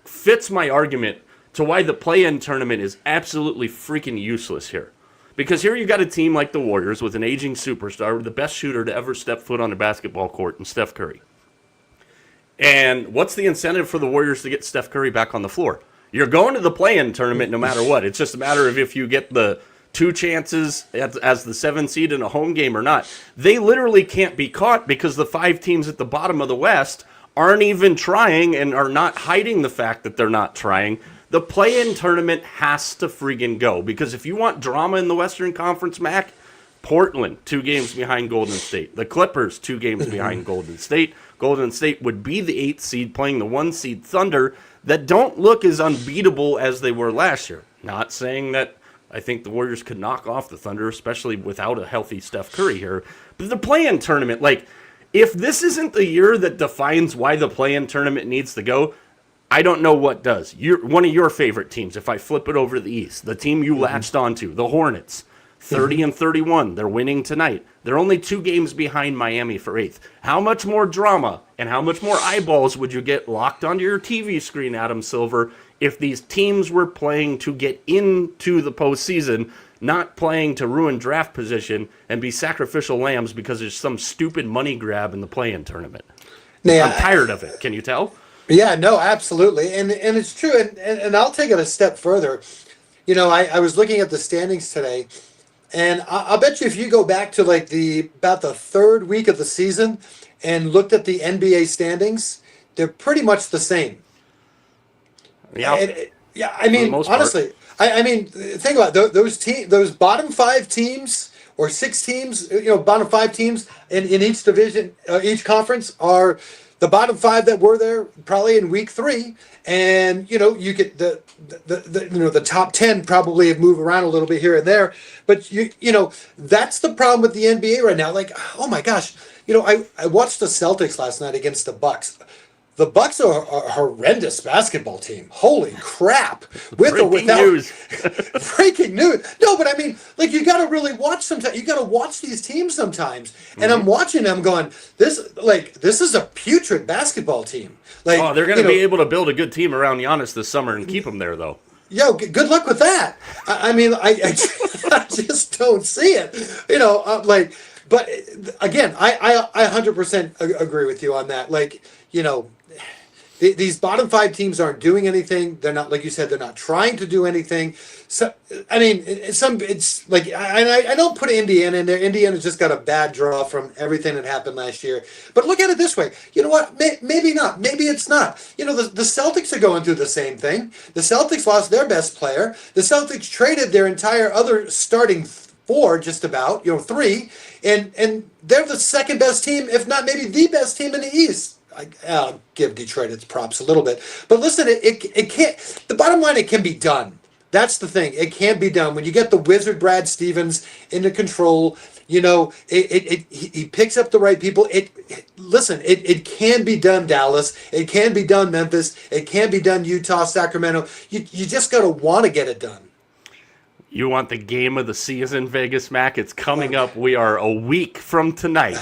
Speaker 1: fits my argument to why the play-in tournament is absolutely freaking useless here. Because here you got a team like the Warriors with an aging superstar, the best shooter to ever step foot on a basketball court, in Steph Curry. And what's the incentive for the Warriors to get Steph Curry back on the floor? You're going to the play-in tournament no matter what. It's just a matter of if you get the 2 chances as the 7th seed in a home game or not. They literally can't be caught because the 5 teams at the bottom of the West aren't even trying and are not hiding the fact that they're not trying. The play-in tournament has to friggin' go, because if you want drama in the Western Conference, Mac, Portland, 2 games behind Golden State. The Clippers, 2 games behind Golden State. Golden State would be the 8th seed playing the 1 seed Thunder that don't look as unbeatable as they were last year. Not saying that I think the Warriors could knock off the Thunder, especially without a healthy Steph Curry here. But the play-in tournament, if this isn't the year that defines why the play-in tournament needs to go, I don't know what does. One of your favorite teams, if I flip it over to the East, the team you latched onto, the Hornets, 30-31. They're winning tonight. They're only 2 games behind Miami for 8th. How much more drama and how much more eyeballs would you get locked onto your TV screen, Adam Silver, if these teams were playing to get into the postseason, not playing to ruin draft position and be sacrificial lambs because there's some stupid money grab in the play-in tournament? I'm tired of it. Can you tell?
Speaker 2: Yeah, no, absolutely. And it's true. And I'll take it a step further. I was looking at the standings today, and I'll bet you if you go back to about the 3rd week of the season and looked at the NBA standings, they're pretty much the same. Yeah. I mean, honestly, I mean, think about those bottom 5 teams or 6 teams, bottom 5 teams in each division, each conference are the bottom 5 that were there probably in week 3, and you get the top 10 probably have moved around a little bit here and there, but that's the problem with the NBA right now. Like, oh my gosh, I watched the Celtics last night against the Bucks. The Bucks are a horrendous basketball team. Holy crap! With or without
Speaker 1: news.
Speaker 2: breaking news. No, but I mean, like, you got to really watch sometimes. You got to watch these teams sometimes. And I'm watching them, going, this is a putrid basketball team. Like,
Speaker 1: they're going to be able to build a good team around Giannis this summer and keep him there, though.
Speaker 2: Yo, good luck with that. I mean, I just don't see it. But again, I 100% agree with you on that. Like, these bottom 5 teams aren't doing anything. They're not, like you said, they're not trying to do anything. So, I mean, it's like, I don't put Indiana in there. Indiana's just got a bad draw from everything that happened last year. But look at it this way. You know what? Maybe not. Maybe it's not. The Celtics are going through the same thing. The Celtics lost their best player. The Celtics traded their entire other starting 4, just about, 3, and they're the second best team, if not maybe the best team in the East. I'll give Detroit its props a little bit, but listen, it can't. The bottom line, it can be done. That's the thing. It can be done when you get the wizard Brad Stevens into control. He picks up the right people. It can be done, Dallas. It can be done, Memphis. It can be done, Utah, Sacramento. You just got to want to get it done.
Speaker 1: You want the game of the season, Vegas Mac? It's coming up. We are a week from tonight.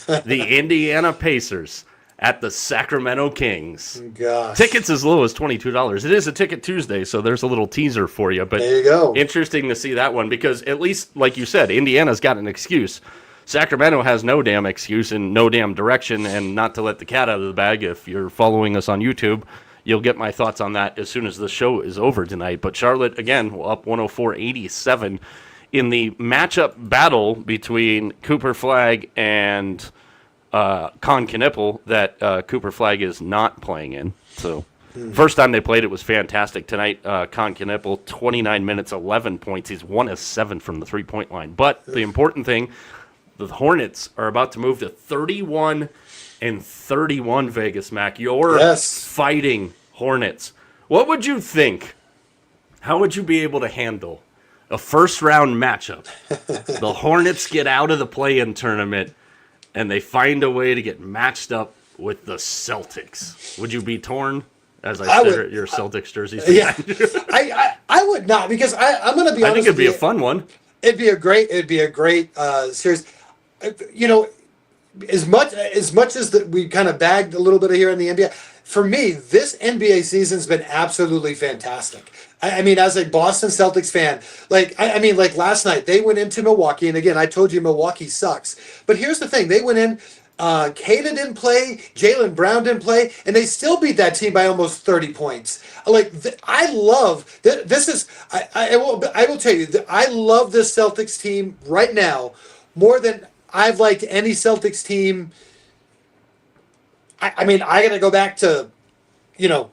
Speaker 1: The Indiana Pacers at the Sacramento Kings.
Speaker 2: Gosh.
Speaker 1: Tickets as low as $22. It is a Ticket Tuesday, so there's a little teaser for you. But
Speaker 2: there you go.
Speaker 1: Interesting to see that one because at least, like you said, Indiana's got an excuse. Sacramento has no damn excuse and no damn direction, and not to let the cat out of the bag. If you're following us on YouTube, you'll get my thoughts on that as soon as the show is over tonight. But Charlotte, again, up 104-87 in the matchup battle between Cooper Flagg and Con Knippel that Cooper Flagg is not playing in. So first time they played, it was fantastic. Tonight, Con Knippel, 29 minutes, 11 points. He's 1 of 7 from the three-point line. But the important thing, the Hornets are about to move to 31-31, Vegas Mac. You're fighting Hornets. What would you think? How would you be able to handle a first-round matchup? The Hornets get out of the play-in tournament, and they find a way to get matched up with the Celtics. Would you be torn as I stare at your Celtics jerseys?
Speaker 2: Yeah, I would not, because I'm going to be honest.
Speaker 1: I think it'd be a fun one.
Speaker 2: It'd be a great series. As much as we kind of bagged a little bit here in the NBA, for me, this NBA season's been absolutely fantastic. I mean, as a Boston Celtics fan, like last night, they went into Milwaukee, and again, I told you Milwaukee sucks. But here's the thing: they went in, Kata didn't play, Jaylen Brown didn't play, and they still beat that team by almost 30 points. I love this. I will tell you that I love this Celtics team right now more than I've liked any Celtics team. I mean, I got to go back to,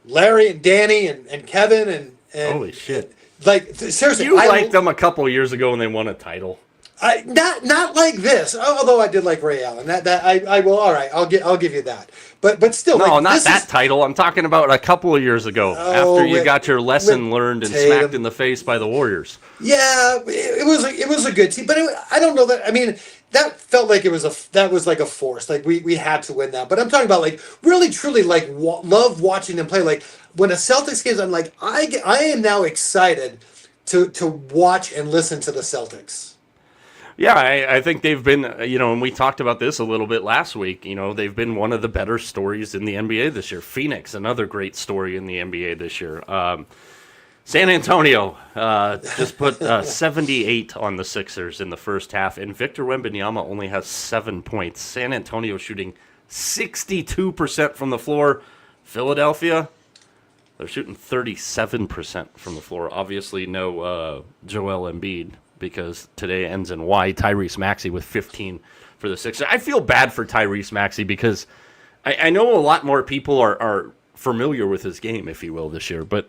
Speaker 2: Larry and Danny and Kevin and
Speaker 1: holy shit!
Speaker 2: Seriously,
Speaker 1: you liked them a couple years ago when they won a title.
Speaker 2: Not like this. Although I did like Ray Allen. I will. All right, I'll give you that. But still,
Speaker 1: no, not that title. I'm talking about a couple of years ago after you got your lesson learned and smacked in the face by the Warriors.
Speaker 2: Yeah, it was a good team, but I don't know that. I mean, that felt like that was like a force. Like we had to win that. But I'm talking about like really truly like love watching them play. Like when a Celtics games, I'm like I am now excited to watch and listen to the Celtics.
Speaker 1: Yeah, I think they've been, and we talked about this a little bit last week, they've been one of the better stories in the NBA this year. Phoenix, another great story in the NBA this year. San Antonio just put 78 on the Sixers in the first half, and Victor Wembanyama only has 7 points. San Antonio shooting 62% from the floor. Philadelphia, they're shooting 37% from the floor. Obviously, no Joel Embiid, because today ends in Y. Tyrese Maxey with 15 for the Sixers. I feel bad for Tyrese Maxey because I know a lot more people are familiar with his game, if you will, this year. But,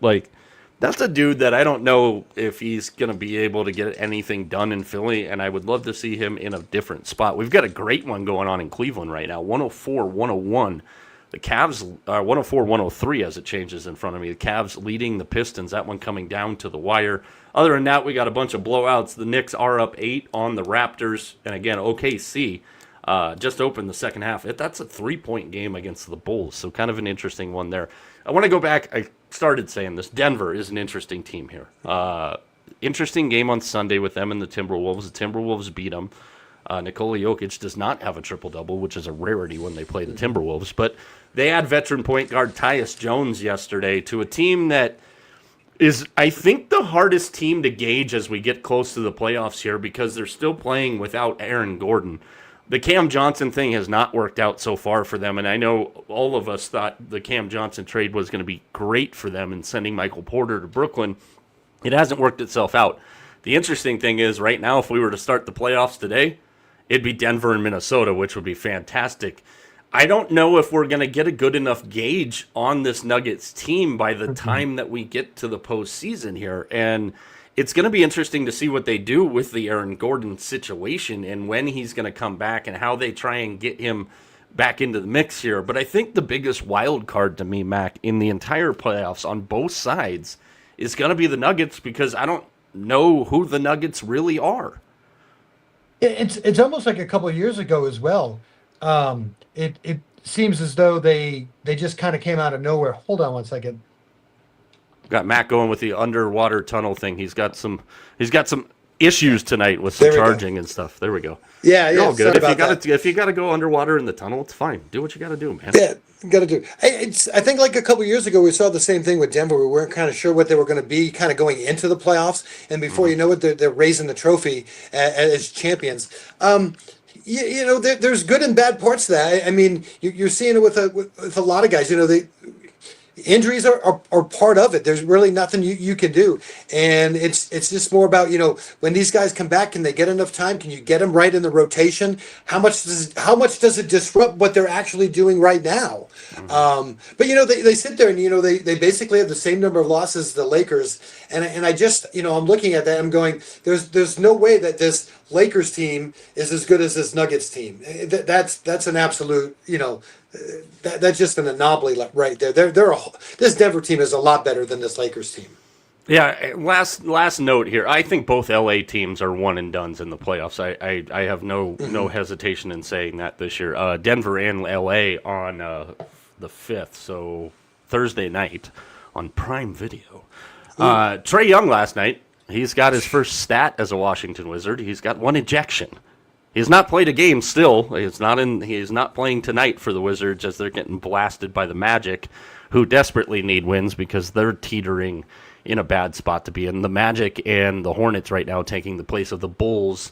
Speaker 1: That's a dude that I don't know if he's going to be able to get anything done in Philly, and I would love to see him in a different spot. We've got a great one going on in Cleveland right now, 104-101. The Cavs are 104-103 as it changes in front of me. The Cavs leading the Pistons, that one coming down to the wire. Other than that, we got a bunch of blowouts. The Knicks are up 8 on the Raptors, and again, OKC just opened the second half. That's a 3-point game against the Bulls, so kind of an interesting one there. I want to go back. I started saying this. Denver is an interesting team here. Interesting game on Sunday with them and the Timberwolves. The Timberwolves beat them. Nikola Jokic does not have a triple-double, which is a rarity when they play the Timberwolves. But they had veteran point guard Tyus Jones yesterday to a team that is, I think, the hardest team to gauge as we get close to the playoffs here because they're still playing without Aaron Gordon. The Cam Johnson thing has not worked out so far for them, and I know all of us thought the Cam Johnson trade was going to be great for them in sending Michael Porter to Brooklyn. It hasn't worked itself out. The interesting thing is right now, if we were to start the playoffs today, it'd be Denver and Minnesota, which would be fantastic. I don't know if we're going to get a good enough gauge on this Nuggets team by the time that we get to the postseason here, and it's going to be interesting to see what they do with the Aaron Gordon situation and when he's going to come back and how they try and get him back into the mix here. But I think the biggest wild card to me, Mac, in the entire playoffs on both sides is going to be the Nuggets because I don't know who the Nuggets really are.
Speaker 3: It's almost like a couple of years ago as well. It seems as though they just kind of came out of nowhere. Hold on one second.
Speaker 1: Got Matt going with the underwater tunnel thing. He's got some issues tonight with some charging and stuff. There we go.
Speaker 2: Yeah,
Speaker 1: You're all good.
Speaker 2: Sorry
Speaker 1: If you got to go underwater in the tunnel, it's fine. Do what you got to do, man.
Speaker 2: Yeah, got to do. I think like a couple years ago, we saw the same thing with Denver. We weren't kind of sure what they were going to be kind of going into the playoffs. And before you know it, they're raising the trophy as champions. There's good and bad parts to that. I mean, you're seeing it with a lot of guys. Injuries are part of it. There's really nothing you can do, and it's just more about when these guys come back, can they get enough time? Can you get them right in the rotation? How much does it disrupt what they're actually doing right now? But they sit there and they basically have the same number of losses as the Lakers, and I just I'm looking at that. I'm going, there's no way that this Lakers team is as good as this Nuggets team. That's an absolute that's just an anomaly right there. This Denver team is a lot better than this Lakers team.
Speaker 1: Yeah. Last note here. I think both LA teams are one and dones in the playoffs. I have no hesitation in saying that this year. Denver and LA on the 5th, so Thursday night on Prime Video. Trae Young last night. He's got his first stat as a Washington Wizard. He's got 1 ejection. He's not played a game still. He is not playing tonight for the Wizards as they're getting blasted by the Magic, who desperately need wins because they're teetering in a bad spot to be in. The Magic and the Hornets right now taking the place of the Bulls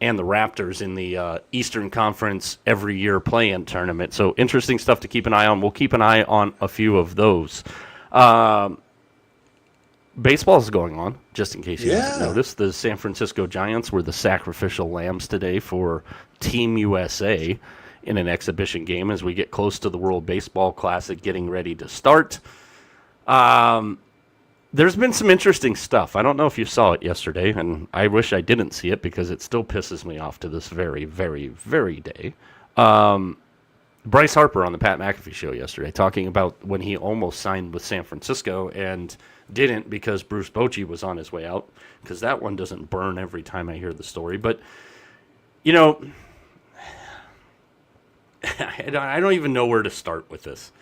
Speaker 1: and the Raptors in the Eastern Conference every year play-in tournament. So interesting stuff to keep an eye on. We'll keep an eye on a few of those. Baseball is going on, just in case you haven't noticed. The San Francisco Giants were the sacrificial lambs today for Team USA in an exhibition game as we get close to the World Baseball Classic getting ready to start. There's been some interesting stuff. I don't know if you saw it yesterday, and I wish I didn't see it because it still pisses me off to this very, very, very day. Bryce Harper on the Pat McAfee show yesterday talking about when he almost signed with San Francisco and didn't because Bruce Bochy was on his way out, because that one doesn't burn every time I hear the story. But, I don't even know where to start with this.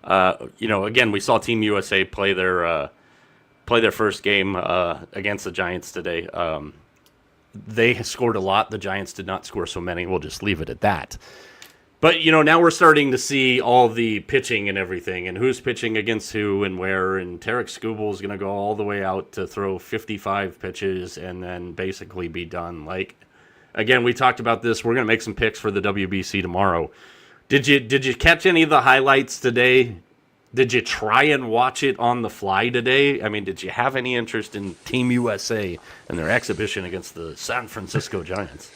Speaker 1: Again, we saw Team USA play their first game against the Giants today. They scored a lot. The Giants did not score so many. We'll just leave it at that. But, now we're starting to see all the pitching and everything, and who's pitching against who and where, and Tarek Skubal is going to go all the way out to throw 55 pitches and then basically be done. Again, we talked about this. We're going to make some picks for the WBC tomorrow. Did you catch any of the highlights today? Did you try and watch it on the fly today? I mean, did you have any interest in Team USA and their exhibition against the San Francisco Giants?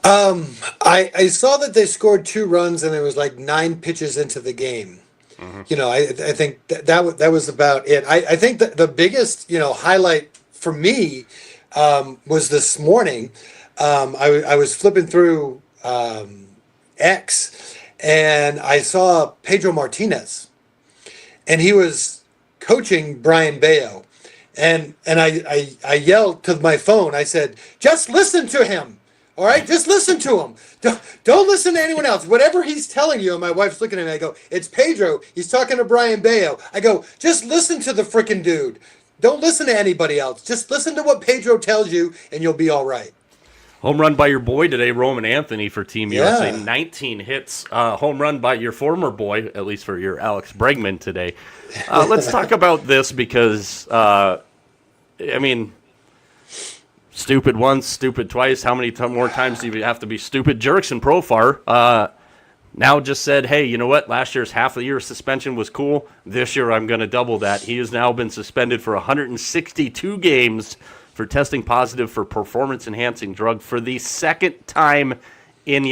Speaker 2: I saw that they scored 2 runs and it was like 9 pitches into the game. I think that was about it. I think that the biggest highlight for me was this morning. I was flipping through X, and I saw Pedro Martinez, and he was coaching Brian Bayo, and I yelled to my phone. I said, "Just listen to him." All right, just listen to him. Don't listen to anyone else. Whatever he's telling you, and my wife's looking at me, I go, "It's Pedro. He's talking to Brian Bayo." I go, "Just listen to the freaking dude. Don't listen to anybody else. Just listen to what Pedro tells you, and you'll be all right."
Speaker 1: Home run by your boy today, Roman Anthony for Team USA. 19 hits. Home run by your former boy, at least for your Alex Bregman today. Let's talk about this because, stupid once, stupid twice. How many more times do you have to be stupid? Jurickson Profar now just said, hey, you know what? Last year's half a year suspension was cool. This year I'm going to double that. He has now been suspended for 162 games for testing positive for performance-enhancing drug for the second time in,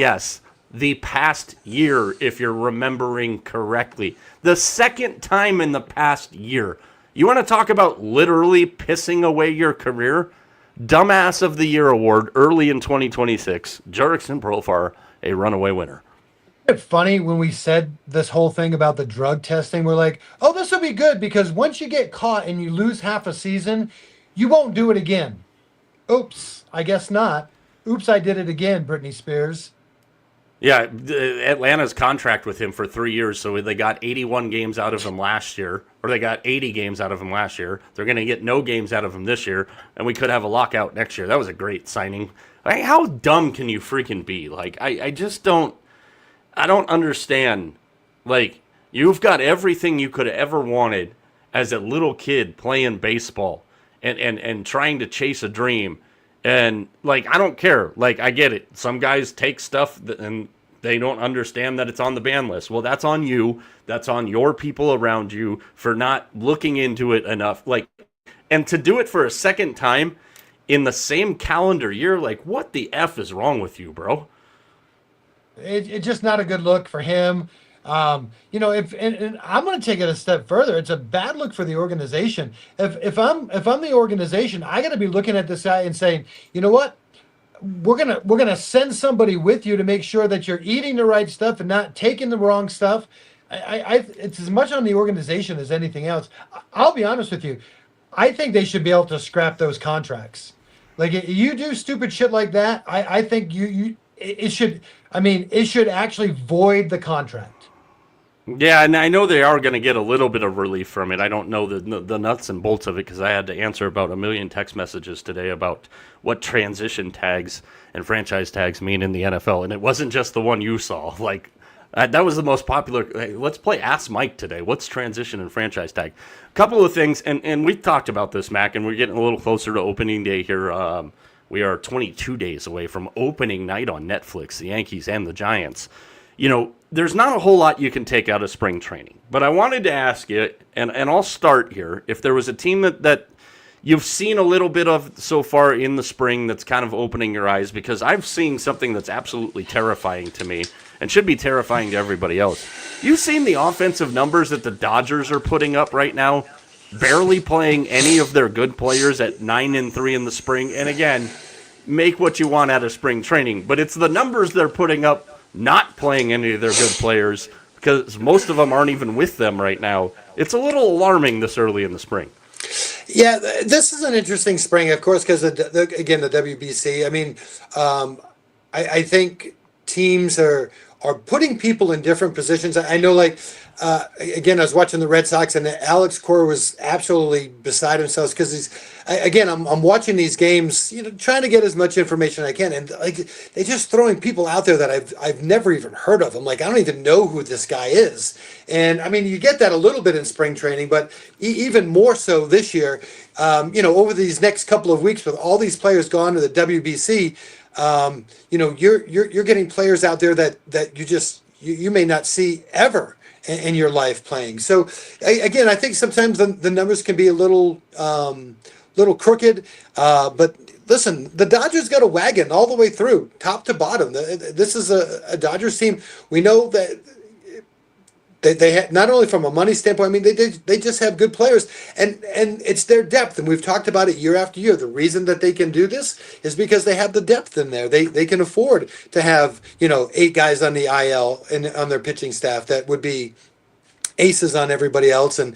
Speaker 1: the past year, if you're remembering correctly. The second time in the past year. You want to talk about literally pissing away your career? Dumbass of the Year award early in 2026. Jurickson Profar, a runaway winner.
Speaker 3: It's funny when we said this whole thing about the drug testing, we're like, oh, this will be good because once you get caught and you lose half a season, you won't do it again. Oops, I guess not. Oops, I did it again, Britney Spears.
Speaker 1: Yeah, Atlanta's contract with him for 3 years, so they got 81 games out of him last year, or they got 80 games out of him last year. They're going to get no games out of him this year, and we could have a lockout next year. That was a great signing. How dumb can you freaking be? I just don't understand. You've got everything you could have ever wanted as a little kid playing baseball and trying to chase a dream. And, I don't care. I get it. Some guys take stuff and they don't understand that it's on the ban list. Well, that's on you. That's on your people around you for not looking into it enough. And to do it for a second time in the same calendar year, what the F is wrong with you, bro?
Speaker 3: It's just not a good look for him. And I'm going to take it a step further. It's a bad look for the organization. If I'm the organization, I got to be looking at this guy and saying, you know what, we're gonna send somebody with you to make sure that you're eating the right stuff and not taking the wrong stuff. It's as much on the organization as anything else. I'll be honest with you. I think they should be able to scrap those contracts. You do stupid shit like that, I think it should actually void the contract.
Speaker 1: Yeah, and I know they are going to get a little bit of relief from it. I don't know the nuts and bolts of it because I had to answer about 1 million text messages today about what transition tags and franchise tags mean in the NFL. And it wasn't just the one you saw. That was the most popular. Hey, let's play Ask Mike today. What's transition and franchise tag? A couple of things, and we talked about this, Mac, and we're getting a little closer to opening day here. We are 22 days away from opening night on Netflix, the Yankees and the Giants. There's not a whole lot you can take out of spring training. But I wanted to ask you, and I'll start here, if there was a team that you've seen a little bit of so far in the spring that's kind of opening your eyes, because I've seen something that's absolutely terrifying to me and should be terrifying to everybody else. You've seen the offensive numbers that the Dodgers are putting up right now, barely playing any of their good players at 9-3 in the spring. And again, make what you want out of spring training, but it's the numbers they're putting up not playing any of their good players, because most of them aren't even with them right now. It's a little alarming this early in the spring.
Speaker 2: Yeah, this is an interesting spring, of course, because, again, the WBC. I think teams are putting people in different positions. I know, again, I was watching the Red Sox, and Alex Cora was absolutely beside himself because I'm watching these games, trying to get as much information as I can, and they're just throwing people out there that I've never even heard of. I'm like, I don't even know who this guy is. And you get that a little bit in spring training, but even more so this year. Over these next couple of weeks with all these players gone to the WBC, you're getting players out there that you may not see ever in your life playing. So again, I think sometimes the numbers can be a little crooked, but listen, the Dodgers got a wagon all the way through, top to bottom. This is a Dodgers team. We know that They not only from a money standpoint. I mean, they just have good players, and it's their depth. And we've talked about it year after year. The reason that they can do this is because they have the depth in there. They can afford to have 8 guys on the IL and on their pitching staff that would be aces on everybody else and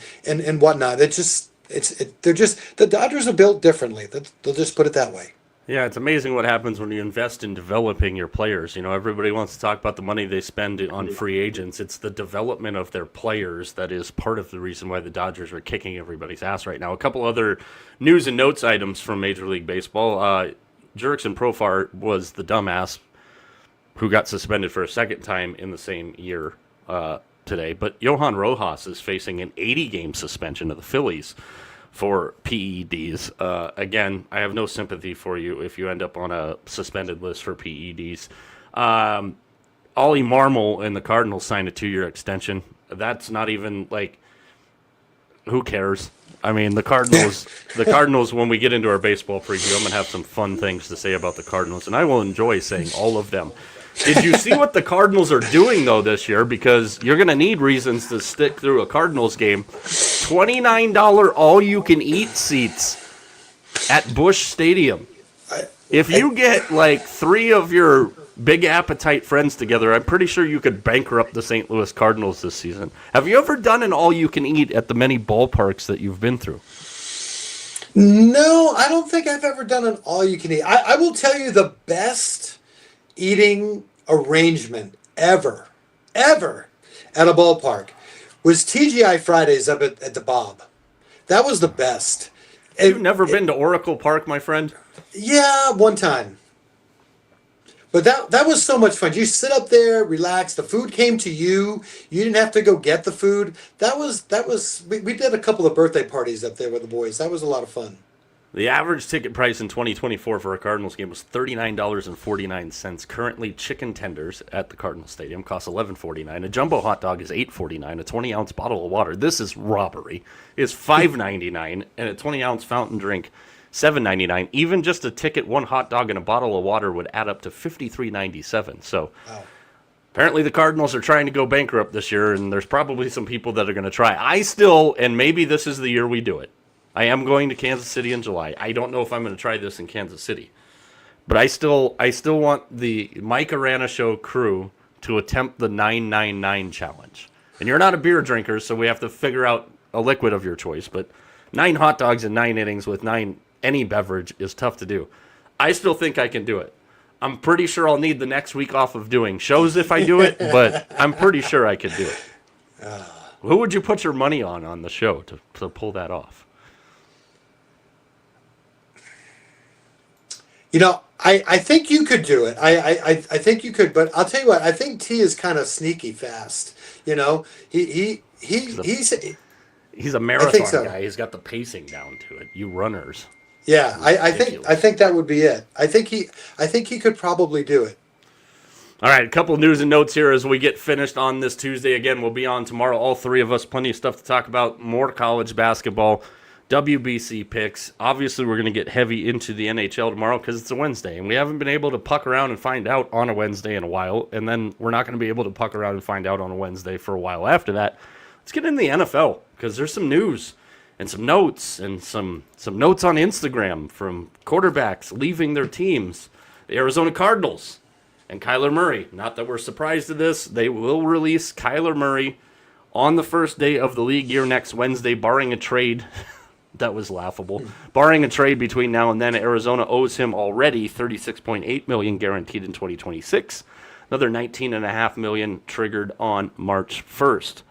Speaker 2: whatnot. They're just the Dodgers are built differently. They'll just put it that way.
Speaker 1: Yeah, it's amazing what happens when you invest in developing your players. Everybody wants to talk about the money they spend on free agents. It's the development of their players that is part of the reason why the Dodgers are kicking everybody's ass right now. A couple other news and notes items from Major League Baseball. Jurickson Profar was the dumbass who got suspended for a second time in the same year today. But Johan Rojas is facing an 80-game suspension of the Phillies for PEDs. Again, I have no sympathy for you if you end up on a suspended list for PEDs. Ollie Marmol and the Cardinals signed a 2-year extension. That's not even who cares? I mean, the Cardinals, when we get into our baseball preview, I'm going to have some fun things to say about the Cardinals, and I will enjoy saying all of them. Did you see what the Cardinals are doing, though, this year? Because you're going to need reasons to stick through a Cardinals game. $29 all-you-can-eat seats at Busch Stadium. If you get, 3 of your big appetite friends together, I'm pretty sure you could bankrupt the St. Louis Cardinals this season. Have you ever done an all-you-can-eat at the many ballparks that you've been through?
Speaker 2: No, I don't think I've ever done an all-you-can-eat. I will tell you the best eating arrangement ever at a ballpark was TGI Fridays up at the Bob. That was the best.
Speaker 1: You've never been to Oracle Park, my friend?
Speaker 2: Yeah, one time. But that was so much fun. You sit up there, relax. The food came to you. You didn't have to go get the food. We did a couple of birthday parties up there with the boys. That was a lot of fun.
Speaker 1: The average ticket price in 2024 for a Cardinals game was $39.49. Currently, chicken tenders at the Cardinals Stadium cost $11.49. A jumbo hot dog is $8.49. A 20-ounce bottle of water, this is robbery, is $5.99. And a 20-ounce fountain drink, $7.99. Even just a ticket, one hot dog, and a bottle of water would add up to $53.97. So apparently the Cardinals are trying to go bankrupt this year, and there's probably some people that are going to try. And maybe this is the year we do it. I am going to Kansas City in July. I don't know if I'm going to try this in Kansas City. But I still want the Mike Arana Show crew to attempt the 999 challenge. And you're not a beer drinker, so we have to figure out a liquid of your choice. But 9 hot dogs in 9 innings with any beverage is tough to do. I still think I can do it. I'm pretty sure I'll need the next week off of doing shows if I do it, but I'm pretty sure I could do it. Who would you put your money on the show to pull that off?
Speaker 2: I think you could do it. I think you could, but I'll tell you what. I think T is kind of sneaky fast. He's
Speaker 1: a marathon guy. He's got the pacing down to it. You runners.
Speaker 2: Yeah, I think that would be it. I think he could probably do it.
Speaker 1: All right, a couple of news and notes here as we get finished on this Tuesday. Again, we'll be on tomorrow. All 3 of us, plenty of stuff to talk about. More college basketball. WBC picks. Obviously, we're going to get heavy into the NHL tomorrow because it's a Wednesday, and we haven't been able to puck around and find out on a Wednesday in a while, and then we're not going to be able to puck around and find out on a Wednesday for a while after that. Let's get into the NFL because there's some news and some notes and some notes on Instagram from quarterbacks leaving their teams. The Arizona Cardinals and Kyler Murray. Not that we're surprised at this. They will release Kyler Murray on the first day of the league year next Wednesday, barring a trade. That was laughable. Barring a trade between now and then, Arizona owes him already $36.8 million guaranteed in 2026. Another $19.5 million triggered on March 1st.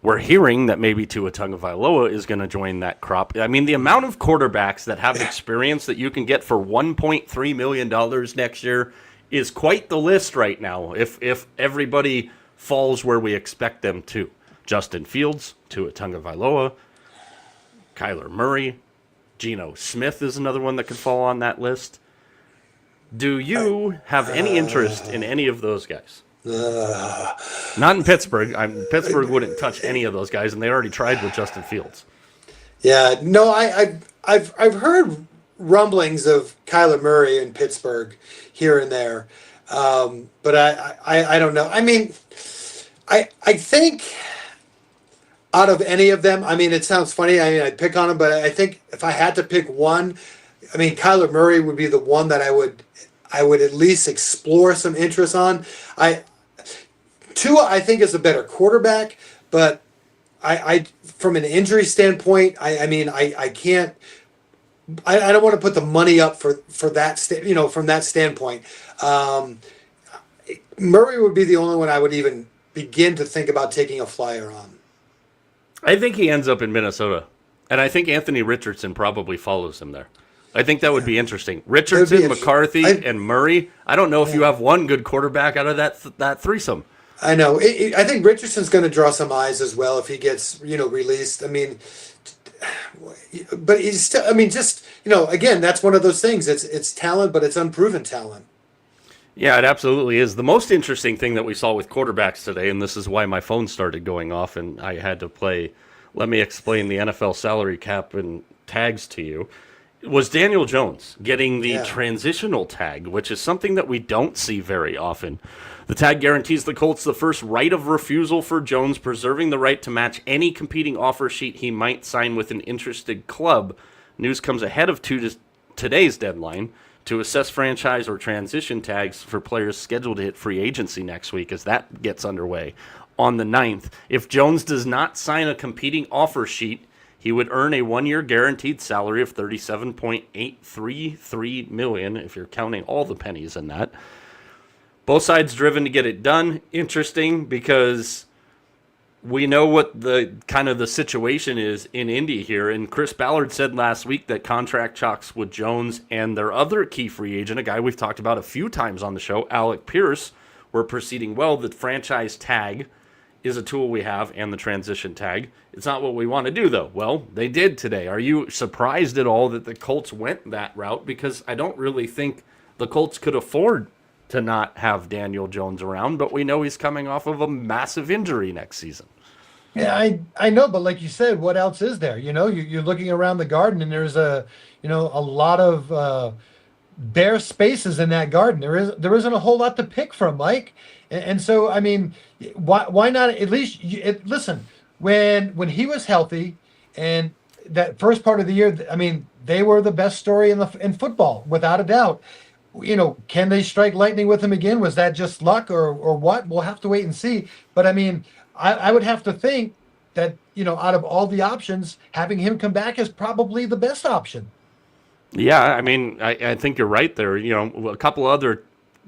Speaker 1: We're hearing that maybe Tua Tagovailoa is going to join that crop. I mean, the amount of quarterbacks that have experience that you can get for $1.3 million next year is quite the list right now. If everybody falls where we expect them to. Justin Fields, Tua Tagovailoa, Kyler Murray, Geno Smith is another one that could fall on that list. Do you have any interest in any of those guys? Not in Pittsburgh. Pittsburgh wouldn't touch any of those guys, and they already tried with Justin Fields.
Speaker 2: Yeah, no, I've heard rumblings of Kyler Murray in Pittsburgh here and there, but I don't know. I mean, I think out of any of them, I mean, it sounds funny. I mean, I'd pick on them, but I think if I had to pick one, I mean, Kyler Murray would be the one that I would at least explore some interest on. I Tua, I think, is a better quarterback, but I from an injury standpoint, I mean, I can't. I don't want to put the money up for that from that standpoint. Um, Murray would be the only one I would even begin to think about taking a flyer on.
Speaker 1: I think he ends up in Minnesota, and I think Anthony Richardson probably follows him there. I think that would be interesting. Richardson, McCarthy, and Murray. I don't know if you have one good quarterback out of that threesome.
Speaker 2: I know. I think Richardson's going to draw some eyes as well if he gets released. I mean, but he's still. I mean, just again, that's one of those things. It's talent, but it's unproven talent.
Speaker 1: Yeah, it absolutely is. The most interesting thing that we saw with quarterbacks today, and this is why my phone started going off and I had to play, let me explain the NFL salary cap and tags to you, was Daniel Jones getting the transitional tag, which is something that we don't see very often. The tag guarantees the Colts the first right of refusal for Jones, preserving the right to match any competing offer sheet he might sign with an interested club. News comes ahead of today's deadline to assess franchise or transition tags for players scheduled to hit free agency next week as that gets underway on the 9th. If Jones does not sign a competing offer sheet, he would earn a one-year guaranteed salary of $37.833 million, if you're counting all the pennies in that. Both sides driven to get it done. Interesting because we know what the kind of the situation is in Indy here, and Chris Ballard said last week that contract talks with Jones and their other key free agent, a guy we've talked about a few times on the show, Alec Pierce, were proceeding well. The franchise tag is a tool we have, and the transition tag. It's not what we want to do, though. Well, they did today. Are you surprised at all that the Colts went that route? Because I don't really think the Colts could afford to not have Daniel Jones around, but we know he's coming off of a massive injury next season.
Speaker 3: Yeah, I know, but like you said, what else is there? You're looking around the garden, and there's a lot of bare spaces in that garden. There isn't a whole lot to pick from, Mike. And so, I mean, why not at least listen, when he was healthy and that first part of the year, I mean, they were the best story in football, without a doubt. Can they strike lightning with him again? Was that just luck or what? We'll have to wait and see. But I mean, I would have to think that, out of all the options, having him come back is probably the best option.
Speaker 1: Yeah, I mean, I think you're right there. A couple other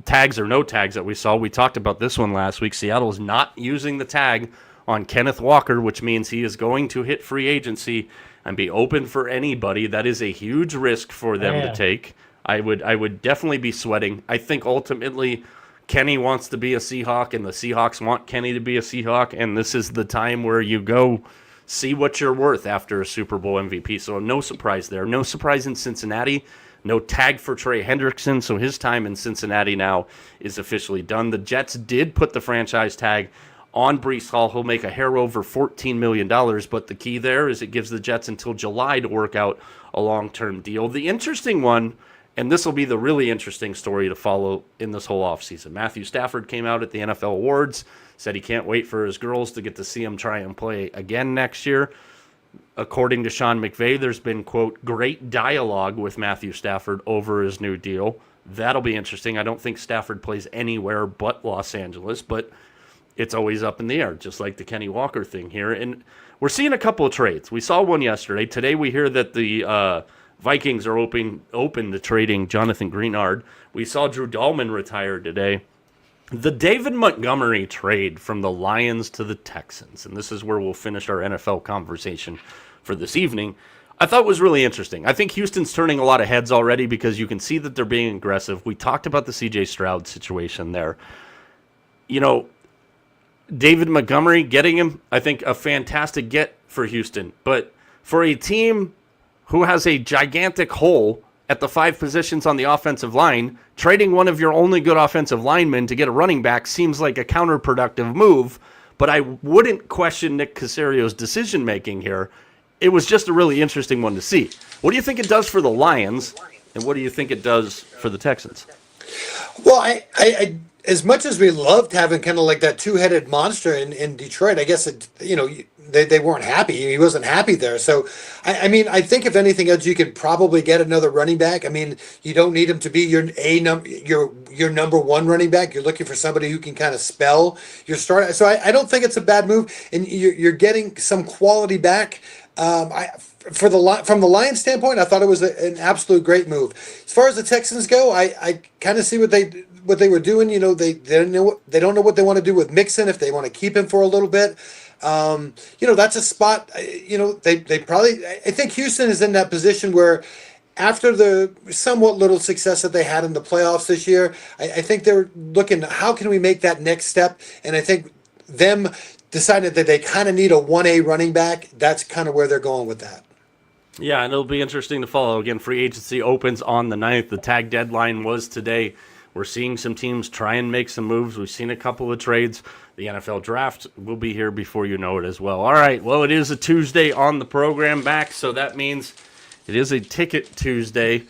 Speaker 1: tags or no tags that we saw. We talked about this one last week. Seattle is not using the tag on Kenneth Walker, which means he is going to hit free agency and be open for anybody. That is a huge risk for them to take. I would definitely be sweating. I think ultimately Kenny wants to be a Seahawk, and the Seahawks want Kenny to be a Seahawk, and this is the time where you go see what you're worth after a Super Bowl MVP. So no surprise there. No surprise in Cincinnati. No tag for Trey Hendrickson, so his time in Cincinnati now is officially done. The Jets did put the franchise tag on Breece Hall. He'll make a hair over $14 million, but the key there is it gives the Jets until July to work out a long-term deal. The interesting one, and this will be the really interesting story to follow in this whole offseason. Matthew Stafford came out at the NFL Awards, said he can't wait for his girls to get to see him try and play again next year. According to Sean McVay, there's been, quote, great dialogue with Matthew Stafford over his new deal. That'll be interesting. I don't think Stafford plays anywhere but Los Angeles, but it's always up in the air, just like the Kenny Walker thing here. And we're seeing a couple of trades. We saw one yesterday. Today we hear that the Vikings are open to trading Jonathan Greenard. We saw Drew Dahlman retire today. The David Montgomery trade from the Lions to the Texans, and this is where we'll finish our NFL conversation for this evening, I thought was really interesting. I think Houston's turning a lot of heads already because you can see that they're being aggressive. We talked about the C.J. Stroud situation there. David Montgomery, getting him, I think a fantastic get for Houston. But for a team who has a gigantic hole at the 5 positions on the offensive line, trading one of your only good offensive linemen to get a running back seems like a counterproductive move, but I wouldn't question Nick Caserio's decision-making here. It was just a really interesting one to see. What do you think it does for the Lions, and what do you think it does for the Texans?
Speaker 2: Well, as much as we loved having kind of like that two-headed monster in Detroit, I guess they weren't happy. He wasn't happy there. So, I mean, I think if anything else, you could probably get another running back. I mean, you don't need him to be your number one running back. You're looking for somebody who can kind of spell your start. So I don't think it's a bad move, and you're getting some quality back. From the Lions standpoint, I thought it was an absolute great move. As far as the Texans go, I kind of see what they were doing. They don't know what they want to do with Mixon, if they want to keep him for a little bit. That's a spot. They probably. I think Houston is in that position where, after the somewhat little success that they had in the playoffs this year, I think they're looking, how can we make that next step? And I think them decided that they kind of need a 1A running back. That's kind of where they're going with that.
Speaker 1: Yeah, and it'll be interesting to follow. Again, free agency opens on the 9th. The tag deadline was today. We're seeing some teams try and make some moves. We've seen a couple of trades. The NFL draft will be here before you know it as well. All right, well, it is a Tuesday on the program back, so that means it is a Ticket Tuesday.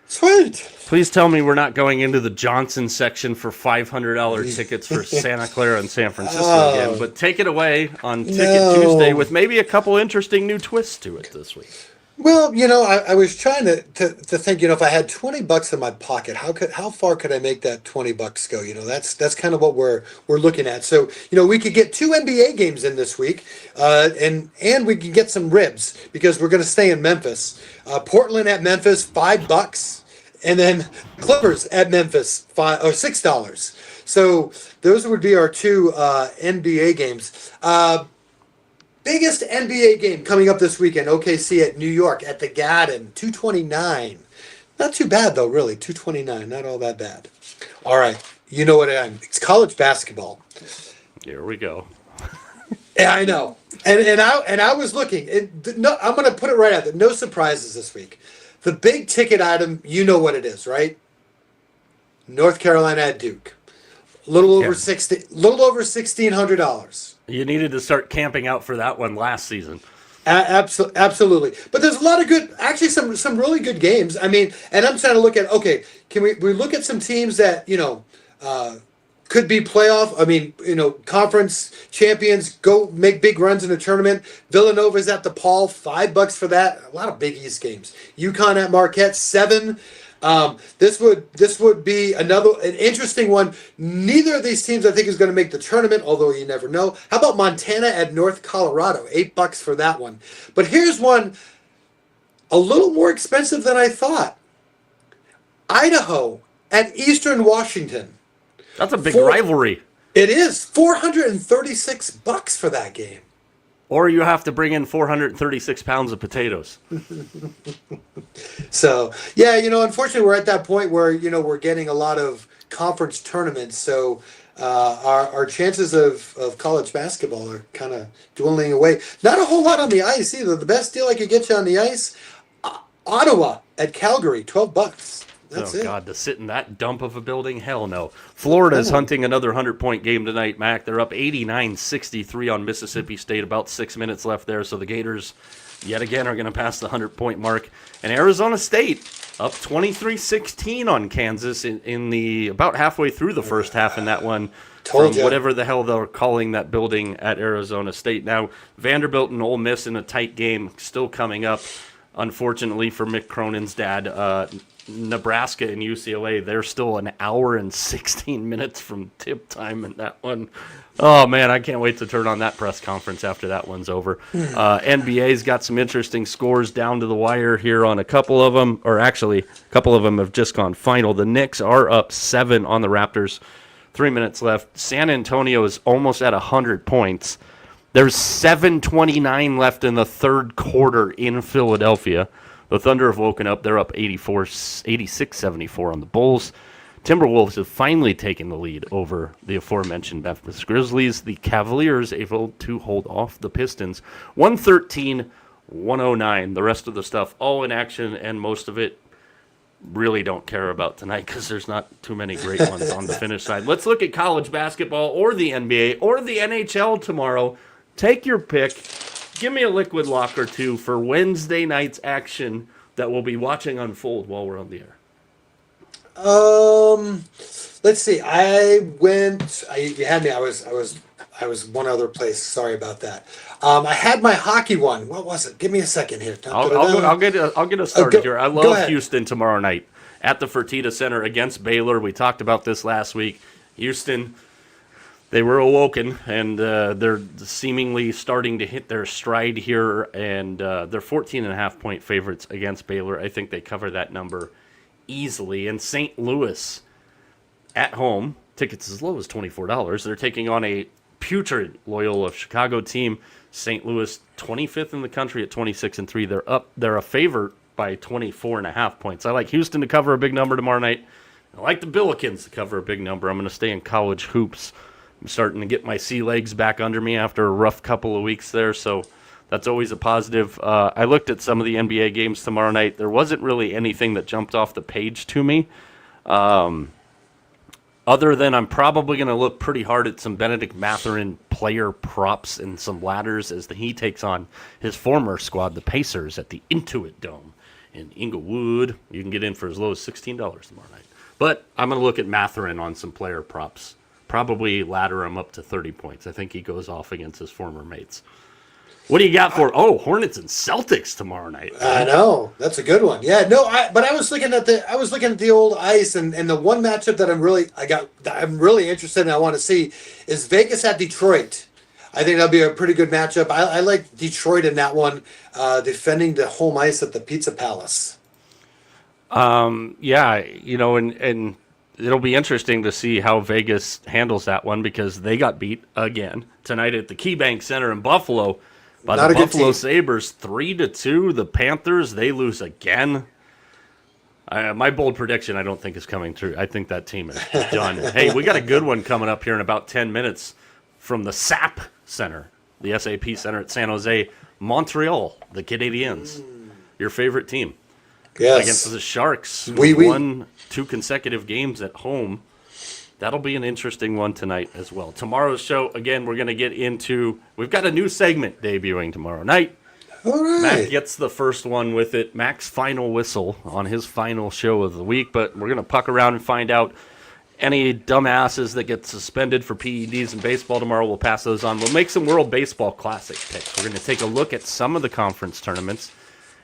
Speaker 2: Sweet.
Speaker 1: Please tell me we're not going into the Johnson section for $500 tickets for Santa Clara and San Francisco again. But take it away on Ticket Tuesday with maybe a couple interesting new twists to it this week.
Speaker 2: Well, I was trying to think, if I had $20 in my pocket, how far could I make that $20 go? That's kind of what we're looking at. So, we could get 2 NBA games in this week, and we can get some ribs because we're going to stay in Memphis. Portland at Memphis, $5, and then Clippers at Memphis, $6. So those would be our 2 NBA games. Biggest NBA game coming up this weekend, OKC at New York at the Garden, $229. Not too bad, though, really, $229. Not all that bad. All right, you know what I am. It's college basketball.
Speaker 1: Here we go.
Speaker 2: Yeah, I know. And I was looking. I'm going to put it right out there. No surprises this week. The big ticket item, you know what it is, right? North Carolina at Duke. Little over $1,600.
Speaker 1: You needed to start camping out for that one last season.
Speaker 2: Absolutely. But there's a lot of good, actually some really good games. I mean, and I'm trying to look at, okay, can we look at some teams that, could be playoff, conference champions, go make big runs in the tournament. Villanova's at DePaul, $5 for that. A lot of Big East games. UConn at Marquette, $7. This would be an interesting one. Neither of these teams I think is going to make the tournament, although you never know. How about Montana at North Colorado? $8 for that one. But here's one a little more expensive than I thought. Idaho at Eastern Washington.
Speaker 1: That's a big rivalry.
Speaker 2: It is $436 for that game.
Speaker 1: Or you have to bring in 436 pounds of potatoes.
Speaker 2: So, yeah, unfortunately, we're at that point where, we're getting a lot of conference tournaments. So our chances of college basketball are kind of dwindling away. Not a whole lot on the ice either. The best deal I could get you on the ice, Ottawa at Calgary, $12. That's it.
Speaker 1: God, to sit in that dump of a building? Hell no. Florida's hunting another 100-point game tonight, Mac. They're up 89-63 on Mississippi State. About 6 minutes left there, so the Gators, yet again, are going to pass the 100-point mark. And Arizona State up 23-16 on Kansas in the about halfway through the first half in that one. From whatever the hell they're calling that building at Arizona State. Now, Vanderbilt and Ole Miss in a tight game still coming up, unfortunately, for Mick Cronin's dad. Nebraska and UCLA, they're still an hour and 16 minutes from tip time in that one. Oh, man, I can't wait to turn on that press conference after that one's over. NBA's got some interesting scores down to the wire here on a couple of them, or actually, a couple of them have just gone final. The Knicks are up 7 on the Raptors. 3 minutes left. San Antonio is almost at 100 points. There's 7:29 left in the third quarter in Philadelphia. The Thunder have woken up. They're up 86-74 on the Bulls. Timberwolves have finally taken the lead over the aforementioned Memphis Grizzlies. The Cavaliers able to hold off the Pistons. 113-109. The rest of the stuff all in action, and most of it really don't care about tonight because there's not too many great ones on the finish side. Let's look at college basketball or the NBA or the NHL tomorrow. Take your pick. Give me a liquid lock or two for Wednesday night's action that we'll be watching unfold while we're on the air.
Speaker 2: let's see. You had me. I was one other place. Sorry about that. I had my hockey one. What was it? Give me a second here.
Speaker 1: I'll get us started here. I
Speaker 2: go
Speaker 1: love
Speaker 2: ahead.
Speaker 1: Houston tomorrow night at the Fertitta Center against Baylor. We talked about this last week. Houston, they were awoken, and they're seemingly starting to hit their stride here, and they're 14.5-point favorites against Baylor. I think they cover that number easily. And St. Louis at home, tickets as low as $24. They're taking on a putrid Loyola Chicago team. St. Louis, 25th in the country at 26-3. They're a favorite by 24.5 points. I like Houston to cover a big number tomorrow night. I like the Billikens to cover a big number. I'm going to stay in college hoops. I'm starting to get my sea legs back under me after a rough couple of weeks there, so that's always a positive. I looked at some of the NBA games tomorrow night. There wasn't really anything that jumped off the page to me. Other than I'm probably going to look pretty hard at some Benedict Mathurin player props and some ladders as he takes on his former squad, the Pacers, at the Intuit Dome in Inglewood. You can get in for as low as $16 tomorrow night. But I'm going to look at Mathurin on some player props. Probably ladder him up to 30 points. I think he goes off against his former mates. What do you got for Hornets and Celtics tomorrow night?
Speaker 2: I know, that's a good one. Yeah, no, but I was looking at the old ice, and the one matchup that I'm really interested in. I want to see is Vegas at Detroit. I think that'll be a pretty good matchup. I like Detroit in that one, defending the home ice at the Pizza Palace.
Speaker 1: Yeah, and it'll be interesting to see how Vegas handles that one because they got beat again tonight at the KeyBank Center in Buffalo. By the Buffalo Sabres, 3-2. The Panthers, they lose again. My bold prediction, I don't think is coming true. I think that team is done. Hey, we got a good one coming up here in about 10 minutes from the SAP Center, the SAP Center at San Jose, Montreal, the Canadiens, your favorite team.
Speaker 2: Yes.
Speaker 1: Against the Sharks,
Speaker 2: We
Speaker 1: won 2 consecutive games at home. That'll be an interesting one tonight as well. Tomorrow's show, again, we're going to get into... We've got a new segment debuting tomorrow night.
Speaker 2: All right.
Speaker 1: Mac gets the first one with it. Mac's final whistle on his final show of the week. But we're going to puck around and find out any dumbasses that get suspended for PEDs in baseball tomorrow. We'll pass those on. We'll make some World Baseball Classic picks. We're going to take a look at some of the conference tournaments.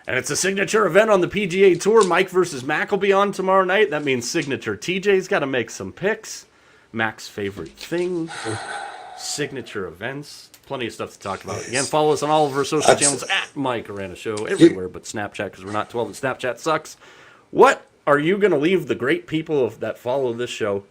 Speaker 1: And it's a signature event on the PGA Tour. Mike versus Mac will be on tomorrow night. That means signature. TJ's got to make some picks. Mac's favorite thing. Signature events. Plenty of stuff to talk about. Again, follow us on all of our social channels at Mike Arana Show. Everywhere but Snapchat because we're not 12 and Snapchat sucks. What are you going to leave the great people that follow this show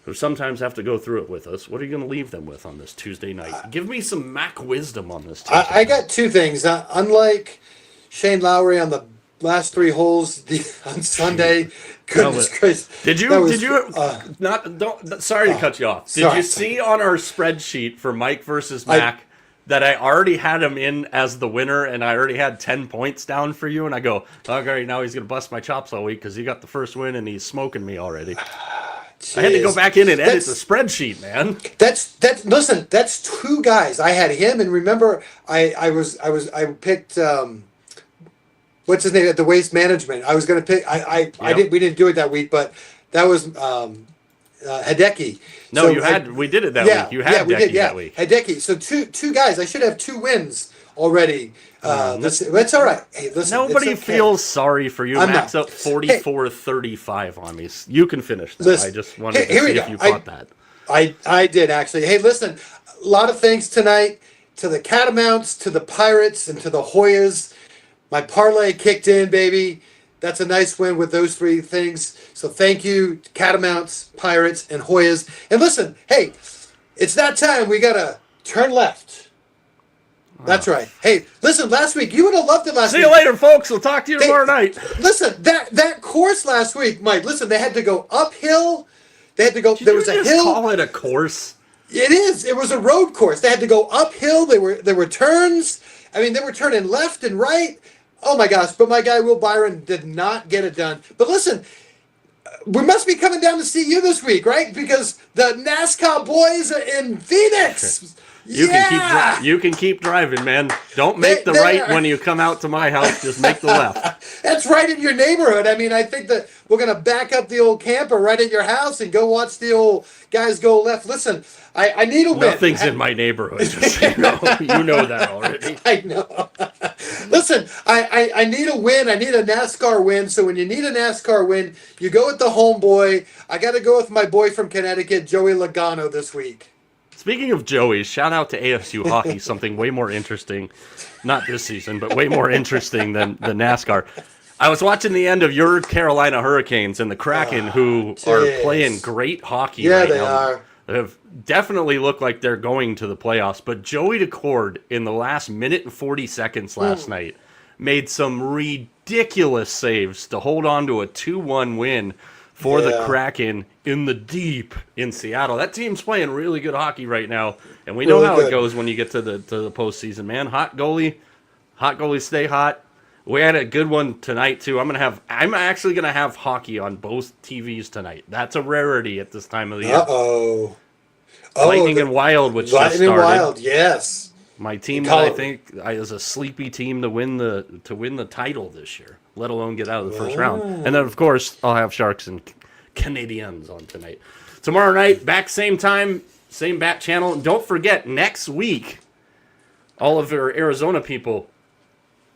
Speaker 1: who sometimes have to go through it with us? What are you going to leave them with on this Tuesday night? Give me some Mac wisdom on this Tuesday
Speaker 2: I got 2 things. Unlike Shane Lowry on the last 3 holes on Sunday, goodness gracious.
Speaker 1: Sorry to cut you off. Did you see on our spreadsheet for Mike versus Mac that I already had him in as the winner and I already had 10 points down for you? And I go, okay, now he's going to bust my chops all week because he got the first win and he's smoking me already. I had to go back in and edit the spreadsheet, man.
Speaker 2: Listen, that's 2 guys. I had him, and remember, I picked what's his name at the Waste Management. I was going to pick. We didn't do it that week, but that was Hideki.
Speaker 1: No, we did it that week. You had Hideki that week.
Speaker 2: Hideki. So two guys. I should have 2 wins already. That's all right. Hey, listen,
Speaker 1: nobody feels sorry for you. Max up 44-35 on me. You can finish that.
Speaker 2: Listen,
Speaker 1: I just wanted to see if you caught that.
Speaker 2: I did actually. Hey, listen, a lot of thanks tonight to the Catamounts, to the Pirates, and to the Hoyas. My parlay kicked in, baby. That's a nice win with those 3 things. So thank you, Catamounts, Pirates, and Hoyas. And listen, hey, it's that time. We got to turn left. That's right. Hey, listen, last week, you would have loved it last week.
Speaker 1: See you later, folks. We'll talk to you tomorrow night.
Speaker 2: Listen, that course last week, Mike, listen, they had to go uphill. They had to go, there was a hill.
Speaker 1: Call it a course?
Speaker 2: It is. It was a road course. They had to go uphill. There were turns. I mean, they were turning left and right. Oh, my gosh. But my guy, Will Byron, did not get it done. But listen, we must be coming down to see you this week, right? Because the NASCAR boys are in Phoenix. Yeah!
Speaker 1: You can keep driving, man. Don't make the
Speaker 2: They
Speaker 1: right
Speaker 2: are-
Speaker 1: when you come out to my house. Just make the left.
Speaker 2: That's right in your neighborhood. I mean, I think that we're going to back up the old camper right at your house and go watch the old guys go left. Listen, I need a win.
Speaker 1: Nothing's in my neighborhood. Just so you know. You know that already.
Speaker 2: I know. Listen, I need a win. I need a NASCAR win. So when you need a NASCAR win, you go with the homeboy. I got to go with my boy from Connecticut, Joey Logano, this week.
Speaker 1: Speaking of Joey, shout out to ASU hockey. Something way more interesting, not this season, but way more interesting than the NASCAR. I was watching the end of your Carolina Hurricanes and the Kraken, who are playing great hockey right now.
Speaker 2: Yeah, they are.
Speaker 1: Have definitely looked like they're going to the playoffs. But Joey DeCord, in the last minute and 40 seconds last night, made some ridiculous saves to hold on to a 2-1 win for the Kraken in the deep in Seattle. That team's playing really good hockey right now, and we know how it goes when you get to the postseason, man. Hot goalies stay hot. We had a good one tonight too. I'm actually gonna have hockey on both TVs tonight. That's a rarity at this time of the year. Lightning and Wild, which just started.
Speaker 2: Lightning and Wild, yes.
Speaker 1: My team that I think is a sleepy team to win the title this year, let alone get out of the first round. And then of course I'll have Sharks and Canadiens on tonight. Tomorrow night, back same time, same bat channel. And don't forget, next week, all of our Arizona people,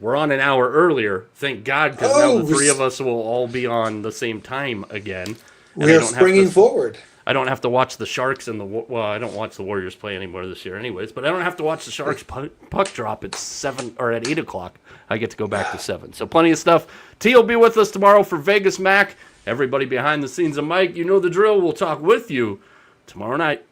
Speaker 1: we're on an hour earlier. Thank God, because now the three of us will all be on the same time again.
Speaker 2: We are springing forward.
Speaker 1: I don't have to watch the Sharks and I don't watch the Warriors play anymore this year, anyways. But I don't have to watch the Sharks puck drop at 7 or at 8 o'clock. I get to go back to 7. So plenty of stuff. T will be with us tomorrow for Vegas Mac. Everybody behind the scenes of Mike, you know the drill. We'll talk with you tomorrow night.